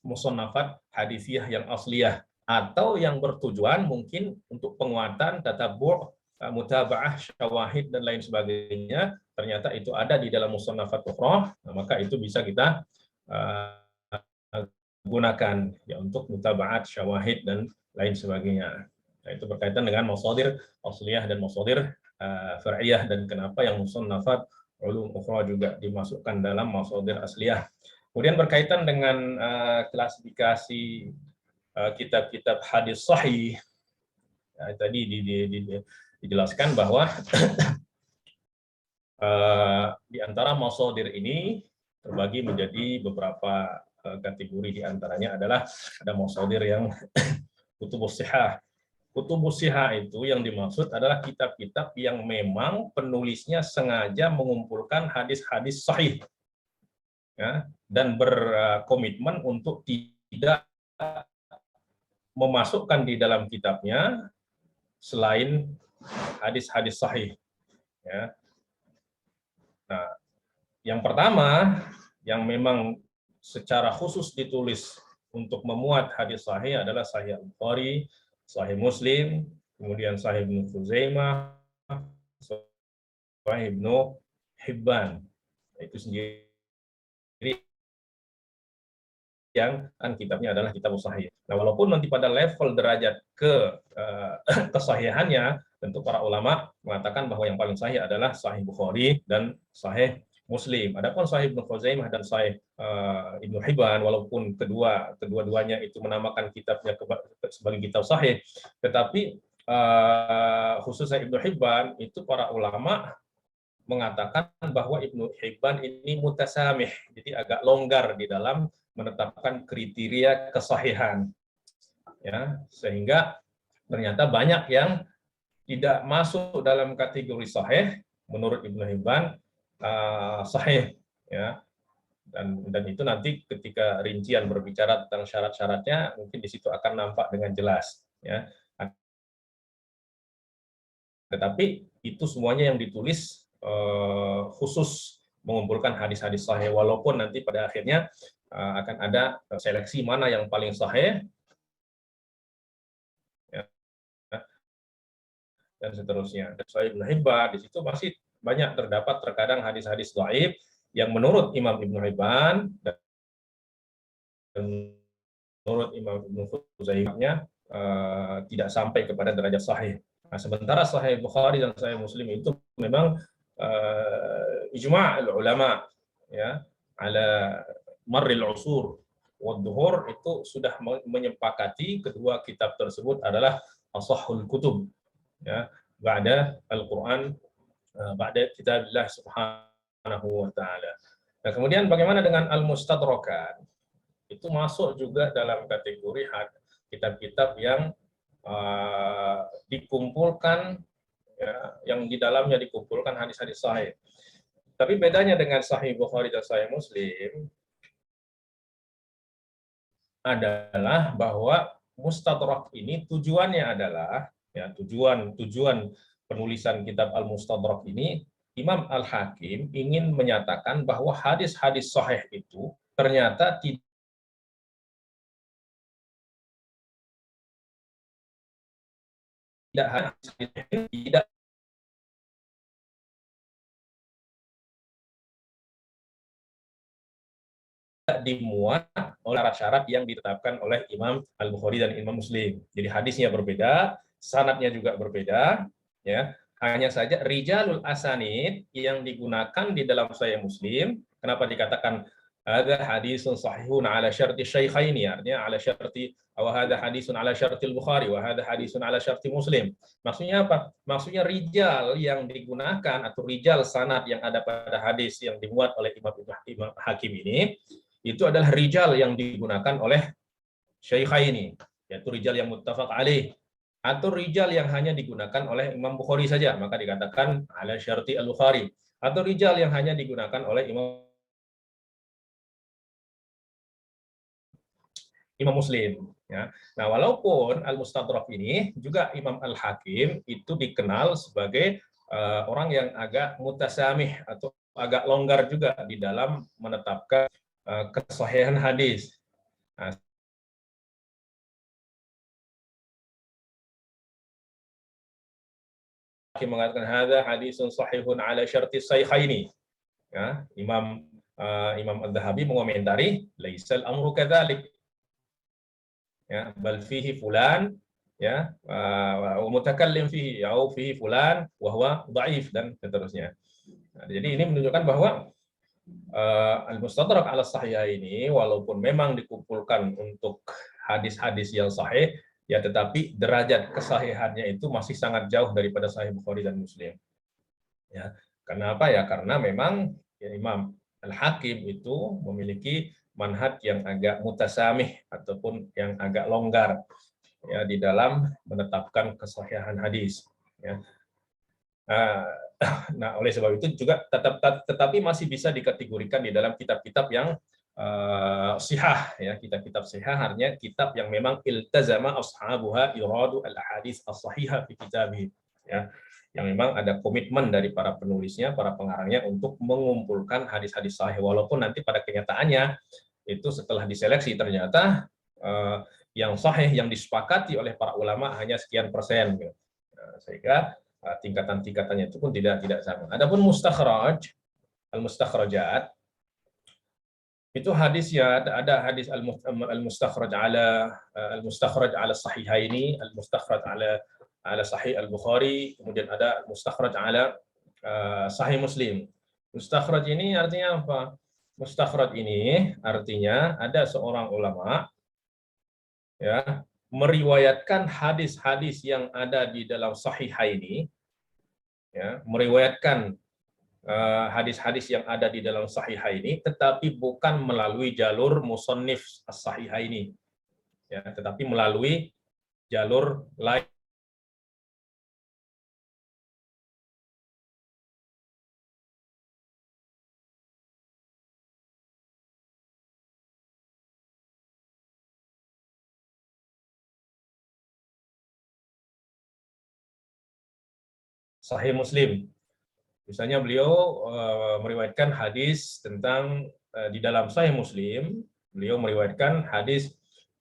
musannafat hadisiyah yang asliyah, atau yang bertujuan mungkin untuk penguatan tatabbu', mutaba'ah, syawahid dan lain sebagainya, ternyata itu ada di dalam musannafat ukhra, nah, maka itu bisa kita gunakan ya untuk mutaba'at, syawahid dan lain sebagainya. Nah, itu berkaitan dengan masadir asliyah dan masadir far'iyah, dan kenapa yang musannafat ulum ukhra juga dimasukkan dalam masadir asliyah. Kemudian berkaitan dengan klasifikasi kitab-kitab hadis sahih, ya, tadi dijelaskan bahwa di antara masadir ini terbagi menjadi beberapa kategori. Di antaranya adalah ada masadir yang kutubus sihah. Kutubus sihah itu yang dimaksud adalah kitab-kitab yang memang penulisnya sengaja mengumpulkan hadis-hadis sahih, ya, dan berkomitmen untuk tidak memasukkan di dalam kitabnya selain hadis-hadis sahih. Ya. Nah, yang pertama yang memang secara khusus ditulis untuk memuat hadis sahih adalah Sahih Al-Bukhari, Sahih Muslim, kemudian Sahih Ibnu Khuzaimah, Sahih Ibnu Hibban. Itu sendiri yang kan kitabnya adalah kitab sahih. Nah, walaupun nanti pada level derajat kesahihannya, tentu para ulama mengatakan bahwa yang paling sahih adalah Sahih Bukhari dan Sahih Muslim. Adapun Sahih Ibnu Khuzaimah dan Sahih Ibnu Hibban, walaupun kedua-duanya itu menamakan kitabnya sebagai kitab sahih, tetapi khususnya Ibnu Hibban itu para ulama mengatakan bahwa Ibnu Hibban ini mutasamih, jadi agak longgar di dalam menetapkan kriteria kesahihan, ya, sehingga ternyata banyak yang tidak masuk dalam kategori sahih menurut Ibnu Hibban sahih, ya, dan itu nanti ketika rincian berbicara tentang syarat-syaratnya mungkin di situ akan nampak dengan jelas, ya. Tetapi itu semuanya yang ditulis khusus mengumpulkan hadis-hadis sahih, walaupun nanti pada akhirnya akan ada seleksi mana yang paling sahih, ya, dan seterusnya. Dan Sahih Ibnu Hibban di situ masih banyak terdapat terkadang hadis-hadis dhaif yang menurut Imam Ibnu Hibban dan menurut Imam Ibnu Khuzaimah tidak sampai kepada derajat sahih. Nah, sementara Sahih Bukhari dan Sahih Muslim itu memang ijma' ulama, ya, ala marril usur wad duhur, itu sudah menyepakati kedua kitab tersebut adalah ashahul kutub, ya, ba'da Al-Qur'an, ba'da kitabillah subhanahu wa ta'ala. Nah, kemudian bagaimana dengan al-mustadrakat? Itu masuk juga dalam kategori kitab-kitab yang dikumpulkan, ya, yang di dalamnya dikumpulkan hadis-hadis sahih. Tapi bedanya dengan Sahih Bukhari dan Sahih Muslim adalah bahwa mustadrak ini tujuannya adalah, ya, tujuan penulisan kitab Al-Mustadrak ini, Imam Al-Hakim ingin menyatakan bahwa hadis-hadis sahih itu ternyata tidak dimuat oleh syarat-syarat yang ditetapkan oleh Imam Al-Bukhari dan Imam Muslim. Jadi hadisnya berbeda, sanadnya juga berbeda, ya. Hanya saja rijalul asanid yang digunakan di dalam Sahih Muslim, kenapa dikatakan ada hadisun sahihun ala syarti syaikhaini, artinya ala syarti, wa hadha hadisun ala syartil Bukhari wa hadha hadisun ala syarti Muslim. Maksudnya apa? Maksudnya rijal yang digunakan atau rijal sanad yang ada pada hadis yang dimuat oleh Imam Hakim ini, itu adalah rijal yang digunakan oleh syaikhaini, yaitu rijal yang muttafaq alaih, atau rijal yang hanya digunakan oleh Imam Bukhari saja, maka dikatakan ala syarti al-Bukhari, atau rijal yang hanya digunakan oleh Imam Muslim, ya. Nah, walaupun Al-Mustadrak ini juga Imam Al-Hakim itu dikenal sebagai orang yang agak mutasamih atau agak longgar juga di dalam menetapkan kesahihan hadis. Nah, mengatakan hadza hadisun sahihun ala syarti syaikhaini, ya, Imam Adz-Dzahabi mengomentari laisal amru kadzalik, ya, bal fihi fulan, ya, wa mutakallim fihi au fihi fulan wa huwa dhaif, dan seterusnya. Nah, jadi ini menunjukkan bahwa Al-Mustadrak ala Sahih ini walaupun memang dikumpulkan untuk hadis-hadis yang sahih, ya, tetapi derajat kesahihannya itu masih sangat jauh daripada Sahih Bukhari dan Muslim. Ya, karena apa? Ya, karena memang, ya, Imam Al-Hakim itu memiliki manhaj yang agak mutasamih ataupun yang agak longgar, ya, di dalam menetapkan kesahihan hadis, ya. Nah, oleh sebab itu juga tetapi masih bisa dikategorikan di dalam kitab-kitab yang sihah, ya, kitab-kitab sihah artinya kitab yang memang iltazama ashabuha iradu al-ahadits as-sahihah fi kitabih, ya, yang memang ada komitmen dari para penulisnya, para pengarangnya untuk mengumpulkan hadis-hadis sahih, walaupun nanti pada kenyataannya itu setelah diseleksi ternyata yang sahih yang disepakati oleh para ulama hanya sekian persen, gitu. Nah, sehingga tingkatan-tingkatannya itu pun tidak sama. Adapun mustakhraj, al-mustakhrajat, itu hadisnya ada hadis al-mustakhraj ala sahihaini, al-mustakhraj ala sahih al-Bukhari, kemudian ada mustakhraj ala sahih Muslim. Mustakhraj ini artinya apa? Mustakhraj ini artinya ada seorang ulama ya meriwayatkan hadis-hadis yang ada di dalam Sahihaini, ya, meriwayatkan hadis-hadis yang ada di dalam Sahihaini, tetapi bukan melalui jalur musannif as-Sahihaini, ya, tetapi melalui jalur lain. Sahih Muslim. Misalnya beliau meriwayatkan hadis tentang di dalam Sahih Muslim, beliau meriwayatkan hadis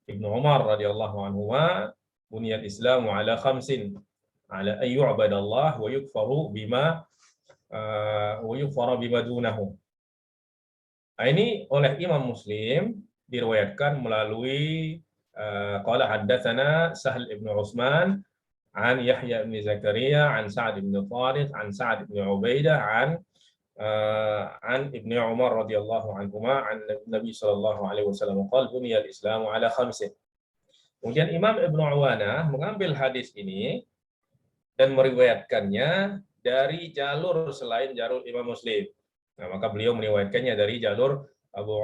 Ibnu Umar radhiyallahu anhuma, buniyal Islamu ala khamsin, ala an yu'badallah wa yukfaru bima dunahu. Nah, ini oleh Imam Muslim diriwayatkan melalui qala haddatsana Sahl ibn Utsman an Yahya bin Zakaria an Sa'ad bin Tharith an Sa'ad bin Ubaidah an Ibnu Umar radhiyallahu anhuma an Nabi sallallahu alaihi wasallam qala buniyal Islamu ala khamsin. Kemudian Imam Ibnu Awanah mengambil hadis ini dan meriwayatkannya dari jalur selain jalur Imam Muslim. Nah, maka beliau meriwayatkannya dari jalur Abu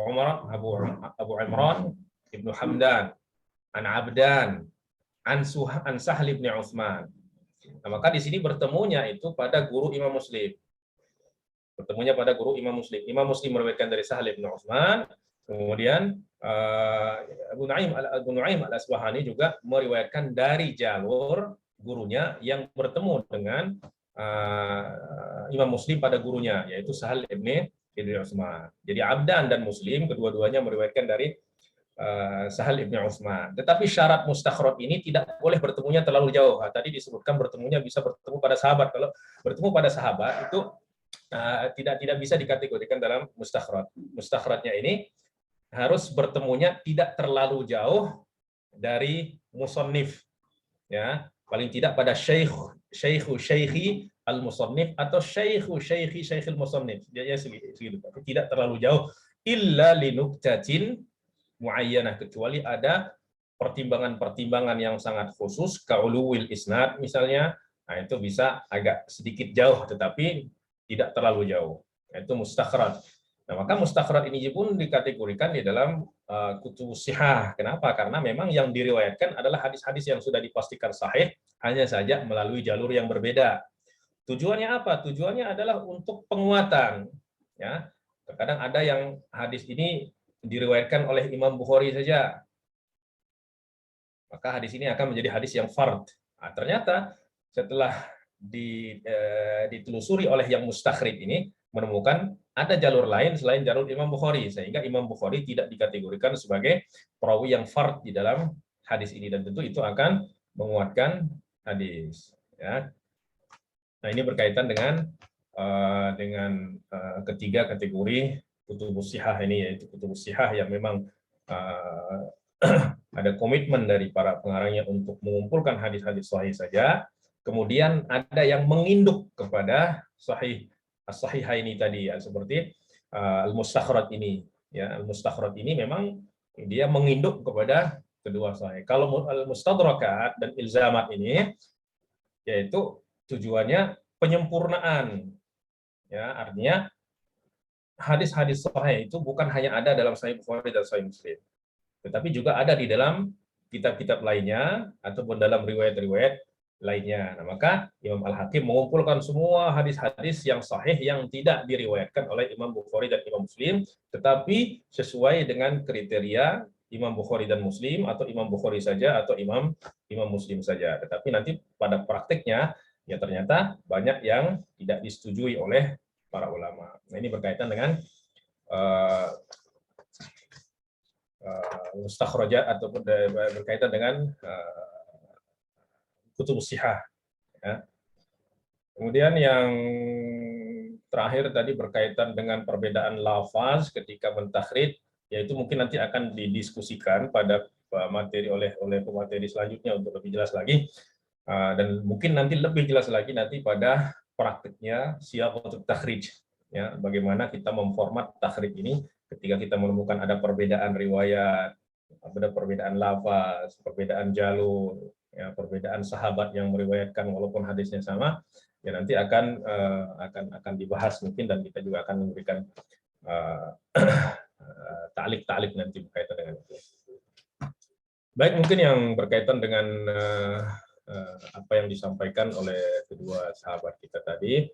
Imran Ibnu Hamdan an Abdan an Sahl bin Utsman. Nah, maka di sini bertemunya itu pada guru Imam Muslim. Bertemunya pada guru Imam Muslim. Imam Muslim meriwayatkan dari Sahl bin Utsman, kemudian Abu Nu'aim al-Asbahani juga meriwayatkan dari jalur gurunya yang bertemu dengan Imam Muslim pada gurunya, yaitu Sahl bin Utsman. Jadi Abdan dan Muslim kedua-duanya meriwayatkan dari Sahl bin Utsman. Tetapi syarat mustakhraj ini tidak boleh bertemunya terlalu jauh. Nah, tadi disebutkan bertemunya bisa bertemu pada sahabat. Kalau bertemu pada sahabat itu tidak bisa dikategorikan dalam mustakhraj. Mustakhrajnya ini harus bertemunya tidak terlalu jauh dari musannif, ya, paling tidak pada syekhi al-musannif atau syekhi al-musannif, dia segitu, tapi tidak terlalu jauh, illa linuktatin muayyanah, kecuali ada pertimbangan-pertimbangan yang sangat khusus, kauluwil isnad misalnya, nah itu bisa agak sedikit jauh tetapi tidak terlalu jauh, itu mustakhraj. Nah, maka mustakhraj ini pun dikategorikan di dalam kutubus sihah. Kenapa? Karena memang yang diriwayatkan adalah hadis-hadis yang sudah dipastikan sahih, hanya saja melalui jalur yang berbeda. Tujuannya apa? Tujuannya adalah untuk penguatan. Ya, terkadang ada yang hadis ini diriwayatkan oleh Imam Bukhari saja, maka hadis ini akan menjadi hadis yang fard. Nah, ternyata setelah ditelusuri oleh yang mustakhrij ini, menemukan ada jalur lain selain jalur Imam Bukhari, sehingga Imam Bukhari tidak dikategorikan sebagai perawi yang fard di dalam hadis ini, dan tentu itu akan menguatkan hadis. Ya. Nah, ini berkaitan dengan ketiga kategori kutubus sihah ini, yaitu kutubus sihah yang memang ada komitmen dari para pengarangnya untuk mengumpulkan hadis-hadis sahih saja. Kemudian ada yang menginduk kepada as-sahihaini tadi, ya, seperti al-mustakhraj ini. Ya, al-mustakhraj ini memang dia menginduk kepada kedua sahih. Kalau al-mustadrakat dan ilzamat ini, yaitu tujuannya penyempurnaan. Ya, artinya hadis-hadis sahih itu bukan hanya ada dalam Sahih Bukhari dan Sahih Muslim, tetapi juga ada di dalam kitab-kitab lainnya ataupun dalam riwayat-riwayat lainnya. Nah, maka Imam Al-Hakim mengumpulkan semua hadis-hadis yang sahih yang tidak diriwayatkan oleh Imam Bukhari dan Imam Muslim, tetapi sesuai dengan kriteria Imam Bukhari dan Muslim, atau Imam Bukhari saja atau Imam Muslim saja. Tetapi nanti pada prakteknya ya ternyata banyak yang tidak disetujui oleh para ulama. Nah, ini berkaitan dengan mustakhrajat ataupun berkaitan dengan kutubus sihah. Ya. Kemudian yang terakhir tadi berkaitan dengan perbedaan lafaz ketika mentakhrij, yaitu mungkin nanti akan didiskusikan pada materi oleh pemateri selanjutnya untuk lebih jelas lagi, dan mungkin nanti lebih jelas lagi nanti pada praktiknya siyaqatut takhrij. ya, bagaimana kita memformat takhrij ini ketika kita menemukan ada perbedaan riwayat, ada perbedaan lafaz, perbedaan jalur, ya, perbedaan sahabat yang meriwayatkan walaupun hadisnya sama, ya nanti akan dibahas mungkin, dan kita juga akan memberikan ta'liq nanti berkaitan dengan itu. Baik, mungkin yang berkaitan dengan apa yang disampaikan oleh kedua sahabat kita tadi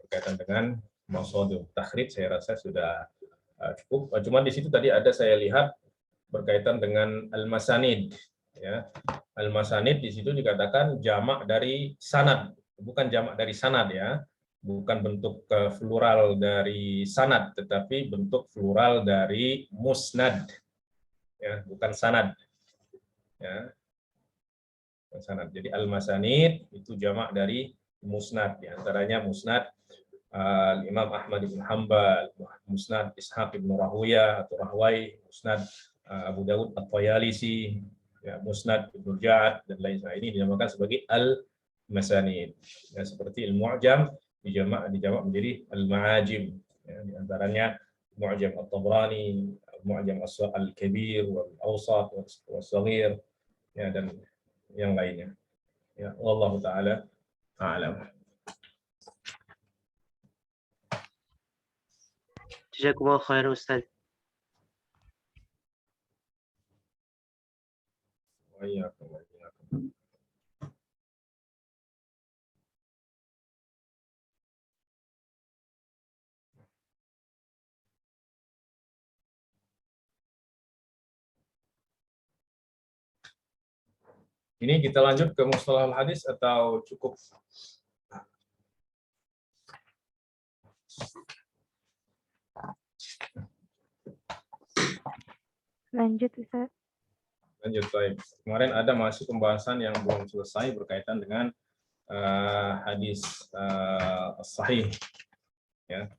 berkaitan dengan maksud takhrij, saya rasa sudah cukup. Cuma di situ tadi ada saya lihat berkaitan dengan al-masanid, ya. Al-masanid di situ dikatakan jamak dari sanad, bukan jamak dari sanad, ya. Bukan bentuk plural dari sanad, tetapi bentuk plural dari musnad, ya, bukan sanad, ya, bukan sanad. Jadi al-masanid itu jamak dari musnad, diantaranya musnad Imam Ahmad bin Hanbal, musnad Ishaq bin Rahawiyah atau Rahway, musnad Abu Dawud At-Tayalisi, ya, musnad Ibnu Ja'ad dan lain sebagainya. Ini dinamakan sebagai al-masanid, ya, seperti al-mu'jam dijamak menjadi al-ma'ajim, ya, di antaranya Mu'jam At-Tabrani, Mu'jam Al-Kabir, Wal-Awsat, Wal-Saghir, ya, dan yang lainnya. Ya, wallahu taala a'lam. Jazakumullah khair Ustaz. Wa iyyakum wa iyyakum. Ini kita lanjut ke mustalahul hadis atau cukup? Lanjut, Ustaz. Lanjut, baik. Kemarin ada masih pembahasan yang belum selesai berkaitan dengan hadis sahih, ya,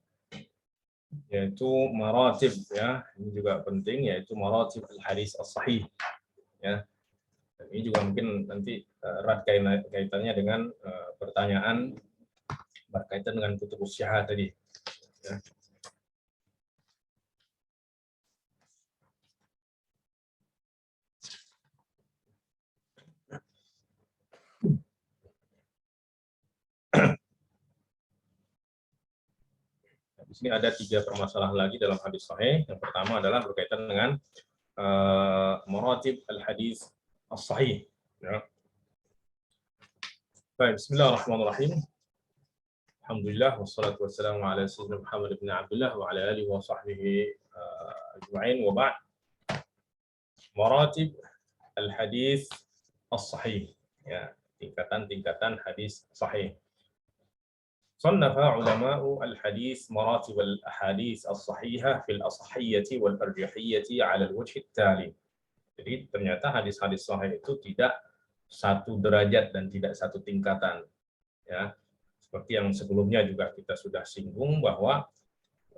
yaitu maratib, ya. Ini juga penting, yaitu maratib al-hadis as-sahih, ya. Dan ini juga mungkin nanti erat kaitannya dengan pertanyaan berkaitan dengan kutubus syahad tadi, ya. Di sini ada 3 permasalahan lagi dalam hadis sahih. Yang pertama adalah berkaitan dengan maratib al-hadis as-sahih, ya. Baik, bismillahirrahmanirrahim. Alhamdulillah wassalatu wassalamu ala sayyidina Muhammad bin Abdullah wa ala alihi wa sahbihi ajma'in, wa ba'd. Maratib al-hadis as-sahih, ya, tingkatan-tingkatan hadis sahih. صنف علماء الحديث مراتب الأحاديث الصحيحة في الأصحية والأرجحية على الوجه التالي. Jadi ternyata hadis-hadis sahih itu tidak satu derajat dan tidak satu tingkatan, ya. Seperti yang sebelumnya juga kita sudah singgung bahwa,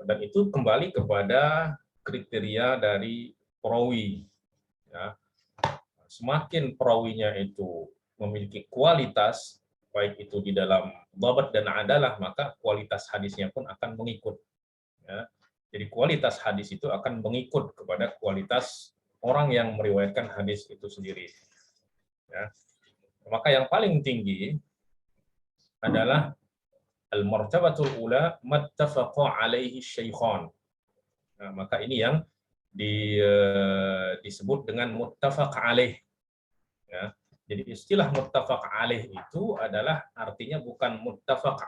dan itu kembali kepada kriteria dari perawi, ya. Semakin perawinya itu memiliki kualitas, baik itu di dalam dhabt dan adalah, maka kualitas hadisnya pun akan mengikut, ya. Jadi kualitas hadis itu akan mengikut kepada kualitas orang yang meriwayatkan hadis itu sendiri, ya. Maka yang paling tinggi adalah al-martabatul ula mattafaqa alaihi syaikhan. Nah, maka ini yang disebut dengan muttafaq alaih, ya. Jadi istilah muttafaq alaih itu adalah artinya bukan muttafaq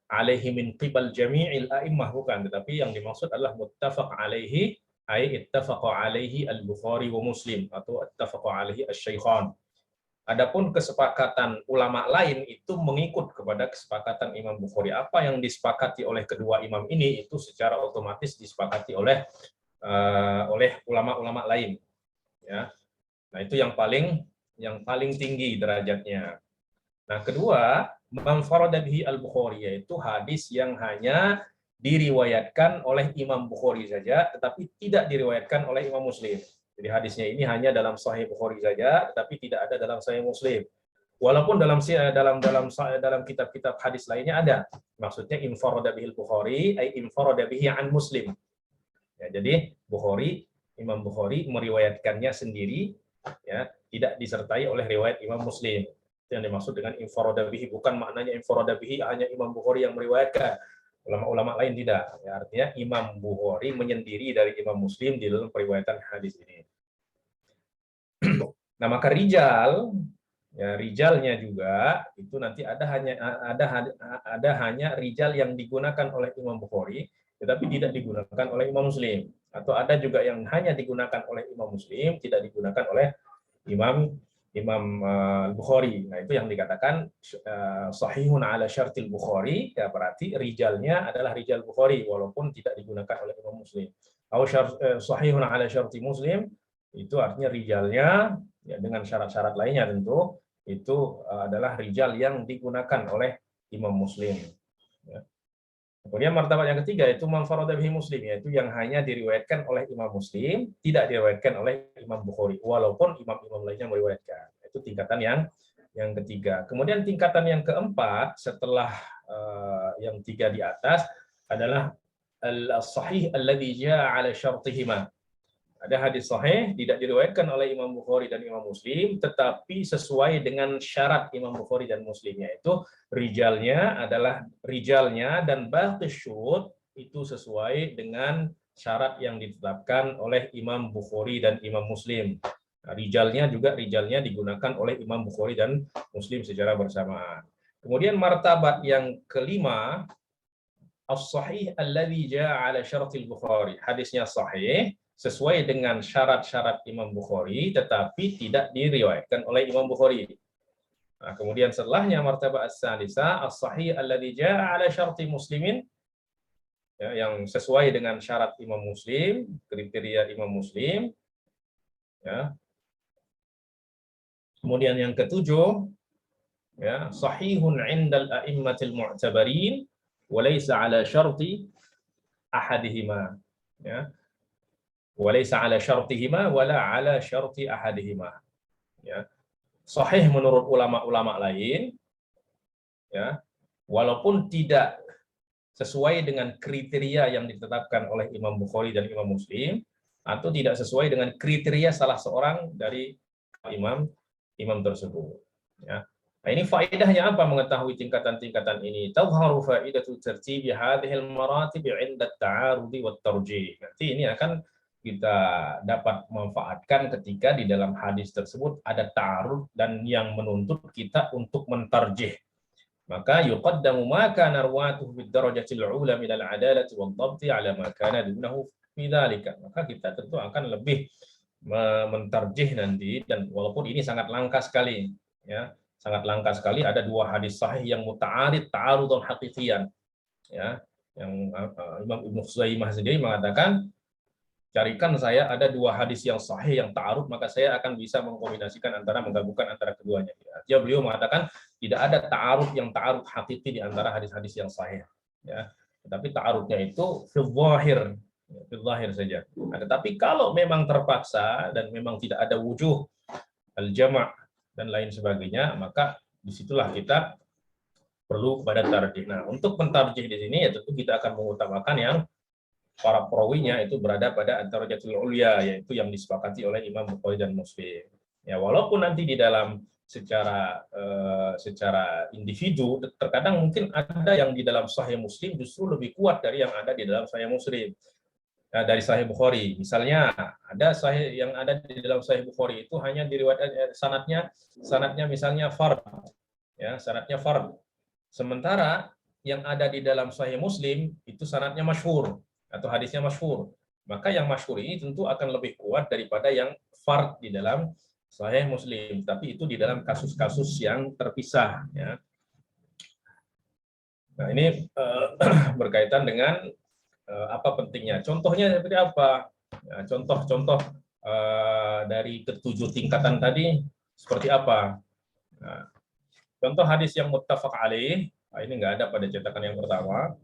alaihi min qibal jami'il a'immah, bukan, tetapi yang dimaksud adalah muttafaq alaihi ai ittafaqa alaihi al-Bukhari wa Muslim atau ittafaqa alaihi asy-syaikhan. Adapun kesepakatan ulama lain itu mengikut kepada kesepakatan Imam Bukhari. Apa yang disepakati oleh kedua imam ini itu secara otomatis disepakati oleh ulama-ulama lain, ya. Nah, itu yang paling tinggi derajatnya. Nah, kedua, man farada bihi al-Bukhari, yaitu hadis yang hanya diriwayatkan oleh Imam Bukhari saja, tetapi tidak diriwayatkan oleh Imam Muslim. Jadi hadisnya ini hanya dalam Sahih Bukhari saja, tetapi tidak ada dalam Sahih Muslim. Walaupun dalam kitab-kitab hadis lainnya ada. Maksudnya infarada bihil Bukhari ay infarada bihi an Muslim. Ya, jadi Imam Bukhari meriwayatkannya sendiri, ya, tidak disertai oleh riwayat Imam Muslim. Itu yang dimaksud dengan infarada bihi, bukan maknanya infarada bihi hanya Imam Bukhari yang meriwayatkan. Ulama-ulama lain tidak. Ya, artinya Imam Bukhari menyendiri dari Imam Muslim di dalam periwayatan hadis ini. Nah, maka rijalnya juga itu nanti ada hanya rijal yang digunakan oleh Imam Bukhari, tetapi tidak digunakan oleh Imam Muslim. Atau ada juga yang hanya digunakan oleh Imam Muslim, tidak digunakan oleh Imam Bukhari. Nah, itu yang dikatakan sahihun ala syartil Bukhari, ya berarti rijalnya adalah rijal Bukhari walaupun tidak digunakan oleh Imam Muslim. Atau sahihun ala syarti Muslim, itu artinya rijalnya, ya, dengan syarat-syarat lainnya tentu, itu adalah rijal yang digunakan oleh Imam Muslim. Ya. Kemudian martabat yang ketiga itu man farada bihi Muslim, yaitu yang hanya diriwayatkan oleh Imam Muslim, tidak diriwayatkan oleh Imam Bukhari, walaupun imam-imam lainnya meriwayatkan. Itu tingkatan yang ketiga. Kemudian tingkatan yang keempat setelah yang tiga di atas adalah al-sahih alladzi jaa ala syartihima. Ada hadis sahih tidak diriwayatkan oleh Imam Bukhari dan Imam Muslim, tetapi sesuai dengan syarat Imam Bukhari dan Muslim, yaitu rijalnya dan baqi syurut itu sesuai dengan syarat yang ditetapkan oleh Imam Bukhari dan Imam Muslim. Nah, rijalnya digunakan oleh Imam Bukhari dan Muslim secara bersamaan. Kemudian martabat yang kelima, as-sahih alladzi jaa ala syaratil Bukhari. Hadisnya sahih sesuai dengan syarat-syarat Imam Bukhari, tetapi tidak diriwayatkan oleh Imam Bukhari. Nah, kemudian setelahnya martabat as-salisa, as-sahih alladzi jaa ala syarti Muslimin, ya, yang sesuai dengan syarat Imam Muslim, kriteria Imam Muslim. Ya. Kemudian yang ketujuh, ya, sahihun 'indal a'immatil mu'tabarin wa laysa ala syarti ahadihima. Ya. Walaysa ala syartihima wala ala syarti ahadihima. Ya. Sahih menurut ulama-ulama lain, ya, walaupun tidak sesuai dengan kriteria yang ditetapkan oleh Imam Bukhari dan Imam Muslim, atau tidak sesuai dengan kriteria salah seorang dari imam tersebut. Ya. Nah, ini faedahnya apa mengetahui tingkatan-tingkatan ini? Tadhharu faidatu tartibi hadhil maratib 'inda at-ta'arudi wat tarjih. Nanti ini akan kita dapat manfaatkan ketika di dalam hadis tersebut ada ta'arud dan yang menuntut kita untuk mentarjih. Maka yuqaddamu ma kana rawatuhu bid darajatil ula min al-'adalati wad dhabti 'ala ma kana dunahu fi dzalika. Maka kita tentu akan lebih mentarjih nanti, dan walaupun ini sangat langka sekali, ya, sangat langka sekali ada dua hadis sahih yang muta'arid ta'arudan haqiqiyan, ya, yang Imam Ibnu Khuzaimah sendiri mengatakan, carikan saya ada dua hadis yang sahih yang ta'arud, maka saya akan bisa mengkombinasikan menggabungkan antara keduanya. Ya, dia mengatakan tidak ada ta'arud yang ta'arud hakiki di antara hadis-hadis yang sahih. Ya, tetapi ta'arudnya itu fil zahir saja. Nah, tetapi kalau memang terpaksa dan memang tidak ada wujuh al-jama' dan lain sebagainya, maka disitulah kita perlu kepada tarjih. Nah, untuk mentarjih di sini ya tentu kita akan mengutamakan yang para perawinya itu berada pada ad-darajatul ulya, yaitu yang disepakati oleh Imam Bukhari dan Muslim. Ya, walaupun nanti di dalam secara individu terkadang mungkin ada yang di dalam Sahih Muslim justru lebih kuat dari yang ada di dalam Sahih Muslim. Nah, dari Sahih Bukhari, misalnya ada Sahih yang ada di dalam Sahih Bukhari itu hanya diriwayatkan sanadnya misalnya fard, ya, sanadnya fard. Sementara yang ada di dalam Sahih Muslim itu sanadnya masyhur atau hadisnya masyhur, maka yang masyhur ini tentu akan lebih kuat daripada yang fard di dalam Sahih Muslim, tapi itu di dalam kasus-kasus yang terpisah, ya. Nah, ini berkaitan dengan apa pentingnya. Contohnya seperti apa? Ya, contoh-contoh dari ketujuh tingkatan tadi seperti apa? Nah, contoh hadis yang muttafaq alaih, ini nggak ada pada cetakan yang pertama.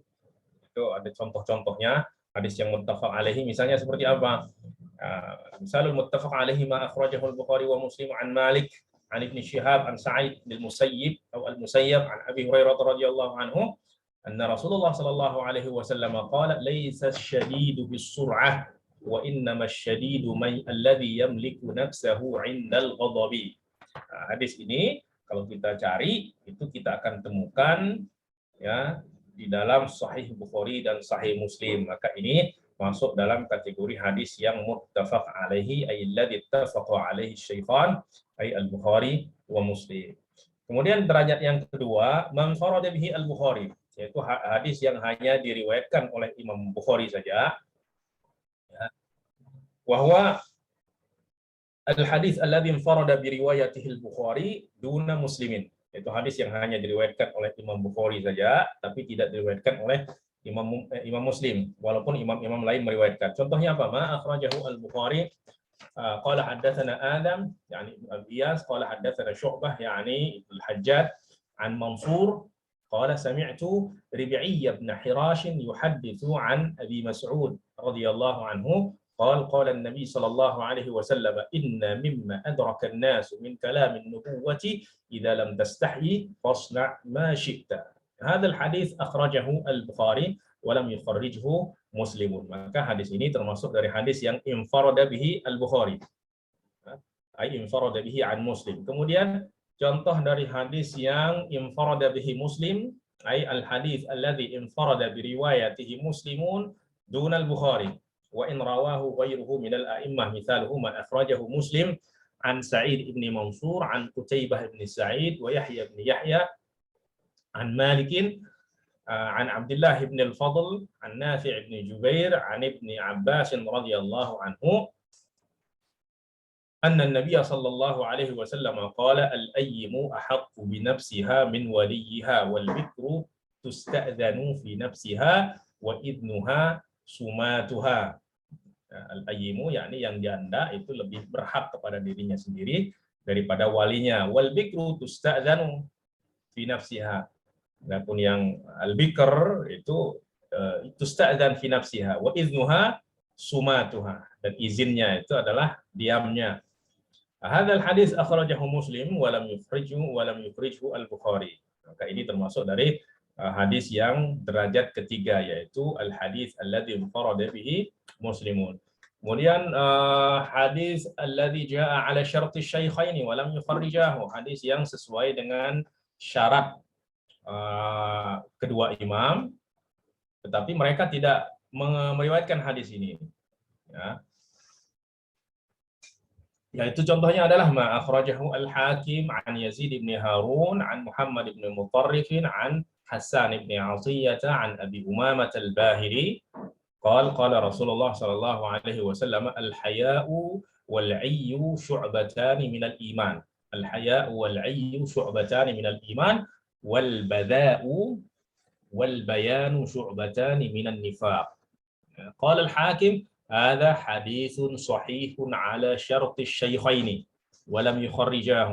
Itu ada contoh-contohnya. Hadis yang muttafaq alaihi misalnya seperti apa? Misalul muttafaq alaihi ma akhrajahu al-Bukhari wa Muslim an Malik عن ابن شهاب عن سعيد بن المسيب أو المسيب عن أبي هريرة رضي الله عنه أن رسول الله صلى الله عليه وسلم قال ليس الشديد بالسرعة وإنما الشديد الذي يملك نفسه عند الغضب. Hadis ini kalau kita cari itu kita akan temukan ya di dalam Sahih Bukhari dan Sahih Muslim. Maka ini masuk dalam kategori hadis yang muttafaq alaihi ay alladhi ittafaqa alaihi syaikhan ay al-Bukhari wa Muslim. Kemudian derajat yang kedua, man farada bihi al-Bukhari, yaitu hadis yang hanya diriwayatkan oleh Imam Bukhari saja. Ya. Wa huwa al-hadis alladhi farada bi riwayatihi al-Bukhari duna Muslimin. Itu hadis yang hanya diriwayatkan oleh Imam Bukhari saja, tapi tidak diriwayatkan oleh Imam Muslim, walaupun imam-imam lain meriwayatkan. Contohnya apa? Ma akhrajahu al-Bukhari qala haddatsana Adam, yani Ibnu Iyas, qala haddatsana Syu'bah, yani al-Hajjaj, an Mansur, qala sami'tu Rib'i ibn Hirash yuhaddithu an Abi Mas'ud radhiyallahu anhu قال قال النبي صلى الله عليه وسلم إن مما أدرك الناس من كلام النبوة إذا لم تستحي فاصنع ما شئت. هذا الحديث أخرجه البخاري ولم يخرجه مسلم. Maka hadis ini termasuk dari hadis yang infarada bihi al-Bukhari, ay infarada bihi an Muslim. Kemudian contoh dari hadis yang infarada bihi Muslim, ay al-hadis alladhi infarada bi riwayatihi Muslimun dun al-Bukhari. وإن رواه غيره من الأئمة مثاله ما أخرجه مسلم عن سعيد بن منصور عن قتيبة بن سعيد ويحيى بن يحيى عن مالك عن عبد الله بن الفضل عن نافع بن جبير عن ابن عباس رضي الله عنه أن النبي صلى الله عليه وسلم قال الأيم أحق بنفسها من وليها والبكر تستأذن في نفسها وإذنها sumatuha. Al-ayyimu yakni yang janda itu lebih berhak kepada dirinya sendiri daripada walinya. Wal bikru tusta'dzanu fi nafsiha. Adapun yang al-bikr itu tusta'dzan fi nafsiha wa idnuha sumatuha, dan izinnya itu adalah diamnya. Hadzal hadis akhrajahu Muslim wa lam yukhrijhu al-Bukhari. Maka ini termasuk dari hadis yang derajat ketiga, yaitu al-hadis alladzi infarada bihi Muslimun. Kemudian hadis alladzi jaa ala syarti syaikhaini wa lam yukharrijahu, hadis yang sesuai dengan syarat kedua imam tetapi mereka tidak meriwayatkan hadis ini. Ya. Yaitu contohnya adalah ma akhrajahu al-Hakim an Yazid bin Harun an Muhammad bin Mutarrif an Hasan bin Athiyyah an Abi Umamah al-Bahili قال قال رسول الله صلى الله عليه وسلم الحياء والعي شعبتان من الإيمان الحياء والعي شعبتان من الإيمان والبذاء والبيان شعبتان من النفاق. قال الحاكم هذا حديث صحيح على شرط الشيخين ولم يخرجاه.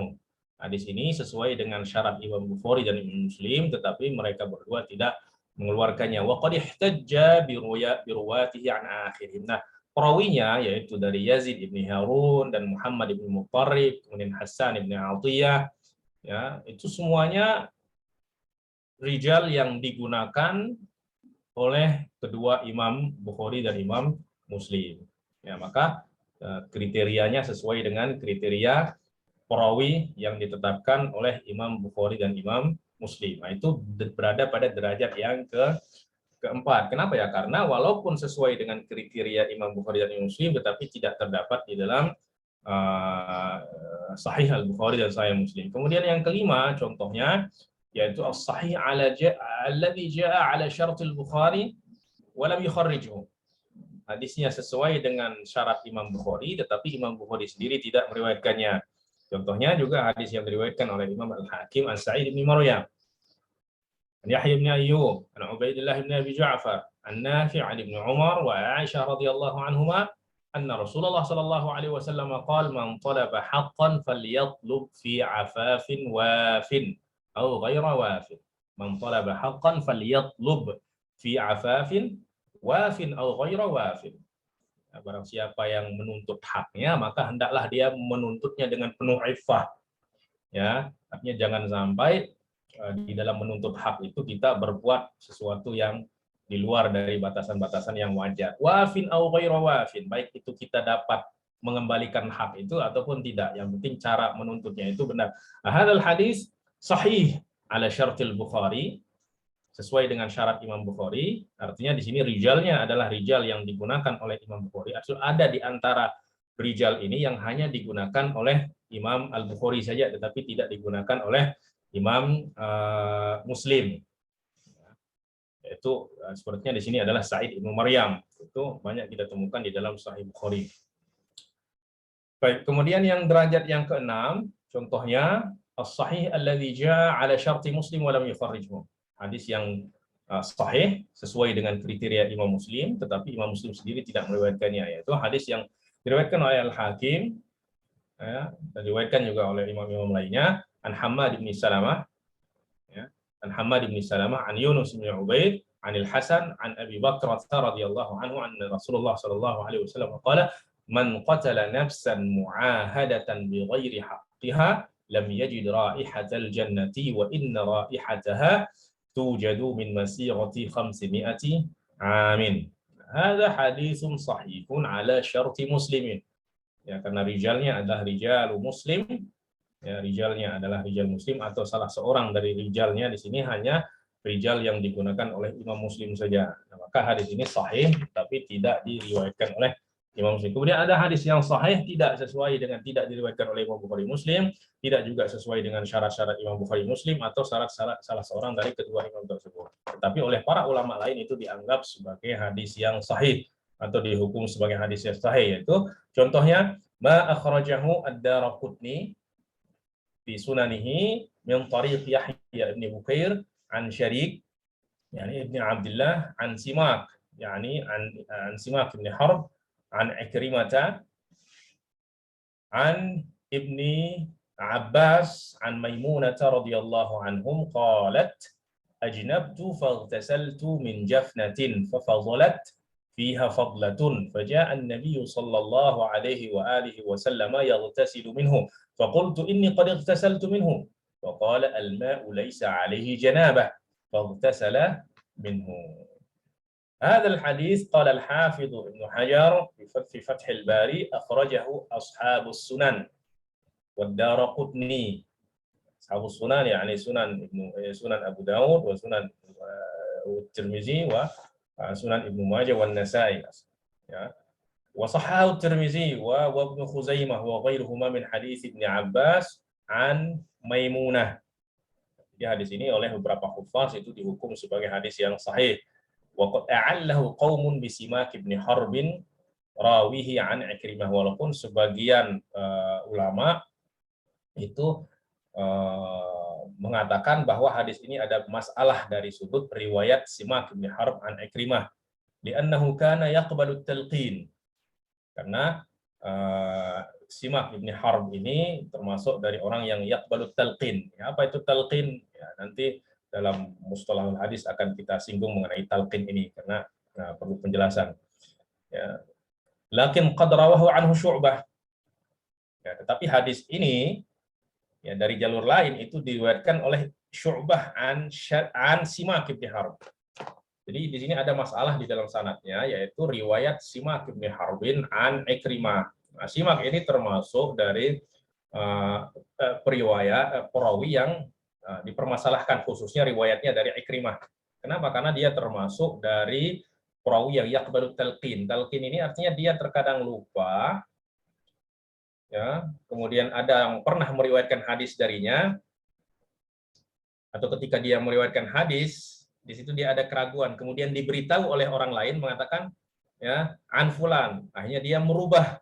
Hadis ini sesuai dengan syarat Imam Bukhari dan Imam Muslim, tetapi mereka berdua tidak mengeluarkannya. Wa qad ihtajja bi ruwatihi an akhirihim. Nah, perawinya yaitu dari Yazid ibn Harun dan Muhammad ibn Mutarrif, kemudian Hasan ibn Athiyyah, ya, itu semuanya rijal yang digunakan oleh kedua Imam Bukhari dan Imam Muslim. Ya, maka kriterianya sesuai dengan kriteria perawi yang ditetapkan oleh Imam Bukhari dan Imam Muslim. Nah, itu berada pada derajat yang keempat. Kenapa ya? Karena walaupun sesuai dengan kriteria Imam Bukhari dan Imam Muslim, tetapi tidak terdapat di dalam Sahih Al-Bukhari dan Sahih Muslim. Kemudian yang kelima, contohnya, yaitu as-sahih alladhi jaa ala syart al-Bukhari wa lam yukharrijhu. Hadisnya sesuai dengan syarat Imam Bukhari, tetapi Imam Bukhari sendiri tidak meriwayatkannya. Contohnya juga hadis yang diriwayatkan oleh Imam Al-Hakim an Sa'id bin Maryam, an Yahya bin Ayyub, an Ubaidillah bin Abi Ja'far, an Nafi' an Ibn Umar wa Aisyah radhiyallahu anhuma, anna Rasulullah sallallahu alaihi wasallam qala man talaba haqqan falyatlub fi afafin wafin aw ghaira wafin. Man talaba haqqan falyatlub fi afafin wafin aw ghaira wafin. Barang siapa yang menuntut haknya, maka hendaklah dia menuntutnya dengan penuh iffah, Ya, artinya jangan sampai di dalam menuntut hak itu kita berbuat sesuatu yang di luar dari batasan-batasan yang wajar. Wafin au ghairu wafin, baik itu kita dapat mengembalikan hak itu ataupun tidak. Yang penting cara menuntutnya itu benar. Hadzal hadis sahih ala syartil Bukhari, sesuai dengan syarat Imam Bukhari. Artinya di sini rijalnya adalah rijal yang digunakan oleh Imam Bukhari. Ada di antara rijal ini yang hanya digunakan oleh Imam Al-Bukhari saja, tetapi tidak digunakan oleh Imam Muslim. Yaitu sepertinya di sini adalah Sa'id ibnu Maryam. Itu banyak kita temukan di dalam Sahih Bukhari. Baik, kemudian yang derajat yang keenam, contohnya as-sahih alladzi jaa ala syarti Muslim wa lam yukharrijhu. Hadis yang sahih sesuai dengan kriteria Imam Muslim, tetapi Imam Muslim sendiri tidak meriwayatkannya, yaitu hadis yang diriwayatkan oleh Al-Hakim, ya, dan diriwayatkan juga oleh imam-imam lainnya, an Hammad bin Salamah, ya, an Hammad bin Salamah, an Yunus bin Ubaid, an Al-Hasan, an Abi Bakr radhiyallahu anhu, an Rasulullah sallallahu alaihi wasallam qala, man qatala nafsan mu'ahadatan bighairi haqqiha lam yajid raihatal jannati wa inna raihataha tujadu min masirati 500 amin. Hadza haditsun sahihun ala syarti muslimin. Ya, karena rijalnya adalah rijal muslim, ya, rijalnya adalah rijal muslim atau salah seorang dari rijalnya di sini hanya rijal yang digunakan oleh Imam Muslim saja. Nah, maka hadis ini sahih tapi tidak diriwayatkan oleh Imam Muslim. Kemudian ada hadis yang sahih tidak sesuai dengan, tidak diriwayatkan oleh Imam Bukhari Muslim, tidak juga sesuai dengan syarat-syarat Imam Bukhari Muslim atau syarat-syarat salah seorang dari kedua imam tersebut. Tetapi oleh para ulama lain itu dianggap sebagai hadis yang sahih atau dihukum sebagai hadis yang sahih, yaitu contohnya ma akhrajahu ad-Daraqutni fi sunanihi min tariq Yahya ibn Bukair an Syarik yani ibn Abdullah an Simak yani an Simak ibn Harb an Ikrimata an ibni Abbas an Maimunata radhiyallahu anhum qalat ajnabtu faghtasaltu min jafnatin fafadalat fiha fadlatun faja'a an-nabiy sallallahu alaihi wa alihi wa sallam yaghtasilu minhu faqultu inni qad ightasaltu minhu faqala al-ma'u laysa alayhi janabah faghtasala minhu. هذا الحديث قال الحافظ ابن حجر في فتح الباري أخرجه أصحاب السنن والدارقطني. أصحاب السنن يعني سنن أبو داود وسنن الترمذي وسنن ابن ماجه والنسائي. وصححه الترمذي وابن خزيمة وغيرهما من حديث ابن عباس عن ميمونة. Di hadis ini oleh beberapa hufaz itu dihukum sebagai hadis yang sahih. Waqad a'allahu qaumun bi Simak ibn Harbin rawihi an Ikrimah, walaupun sebagian ulama itu mengatakan bahwa hadis ini ada masalah dari sudut riwayat Simak ibn Harb an Ikrimah li'annahu kana yaqbalu talqin, karena Simak ibn Harb ini termasuk dari orang yang yaqbalu talqin. Ya, apa itu talqin? Ya, nanti dalam mustalahul hadis akan kita singgung mengenai talqin ini karena perlu penjelasan. Ya. Lakin qad rawahu anhu Syu'bah. Ya, tetapi hadis ini ya dari jalur lain itu diriwayatkan oleh Syu'bah an Simak ibn Harb. Jadi di sini ada masalah di dalam sanadnya, yaitu riwayat Simak ibn Harbin an Ikrimah. Nah, Simak ini termasuk dari perawi yang dipermasalahkan, khususnya riwayatnya dari Ikrimah. Kenapa? Karena dia termasuk dari perawi yang yaqbalu talqin. Talqin ini artinya dia terkadang lupa, ya. Kemudian ada yang pernah meriwayatkan hadis darinya, atau ketika dia meriwayatkan hadis, di situ dia ada keraguan. Kemudian diberitahu oleh orang lain mengatakan, ya, an fulan. Akhirnya dia merubah,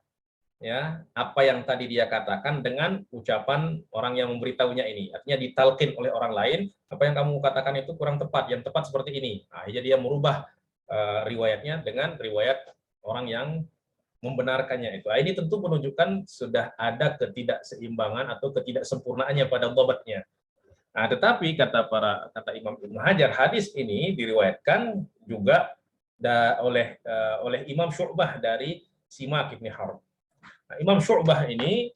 ya, apa yang tadi dia katakan dengan ucapan orang yang memberitahunya ini. Artinya ditalqin oleh orang lain, apa yang kamu katakan itu kurang tepat, yang tepat seperti ini. Akhirnya dia merubah riwayatnya dengan riwayat orang yang membenarkannya itu. Ini tentu menunjukkan sudah ada ketidakseimbangan atau ketidaksempurnaannya pada dhabatnya. Nah, tetapi kata Imam Ibnu Hajar, hadis ini diriwayatkan juga oleh Imam Syu'bah dari Simak ibn Harb. Nah, Imam Syu'bah ini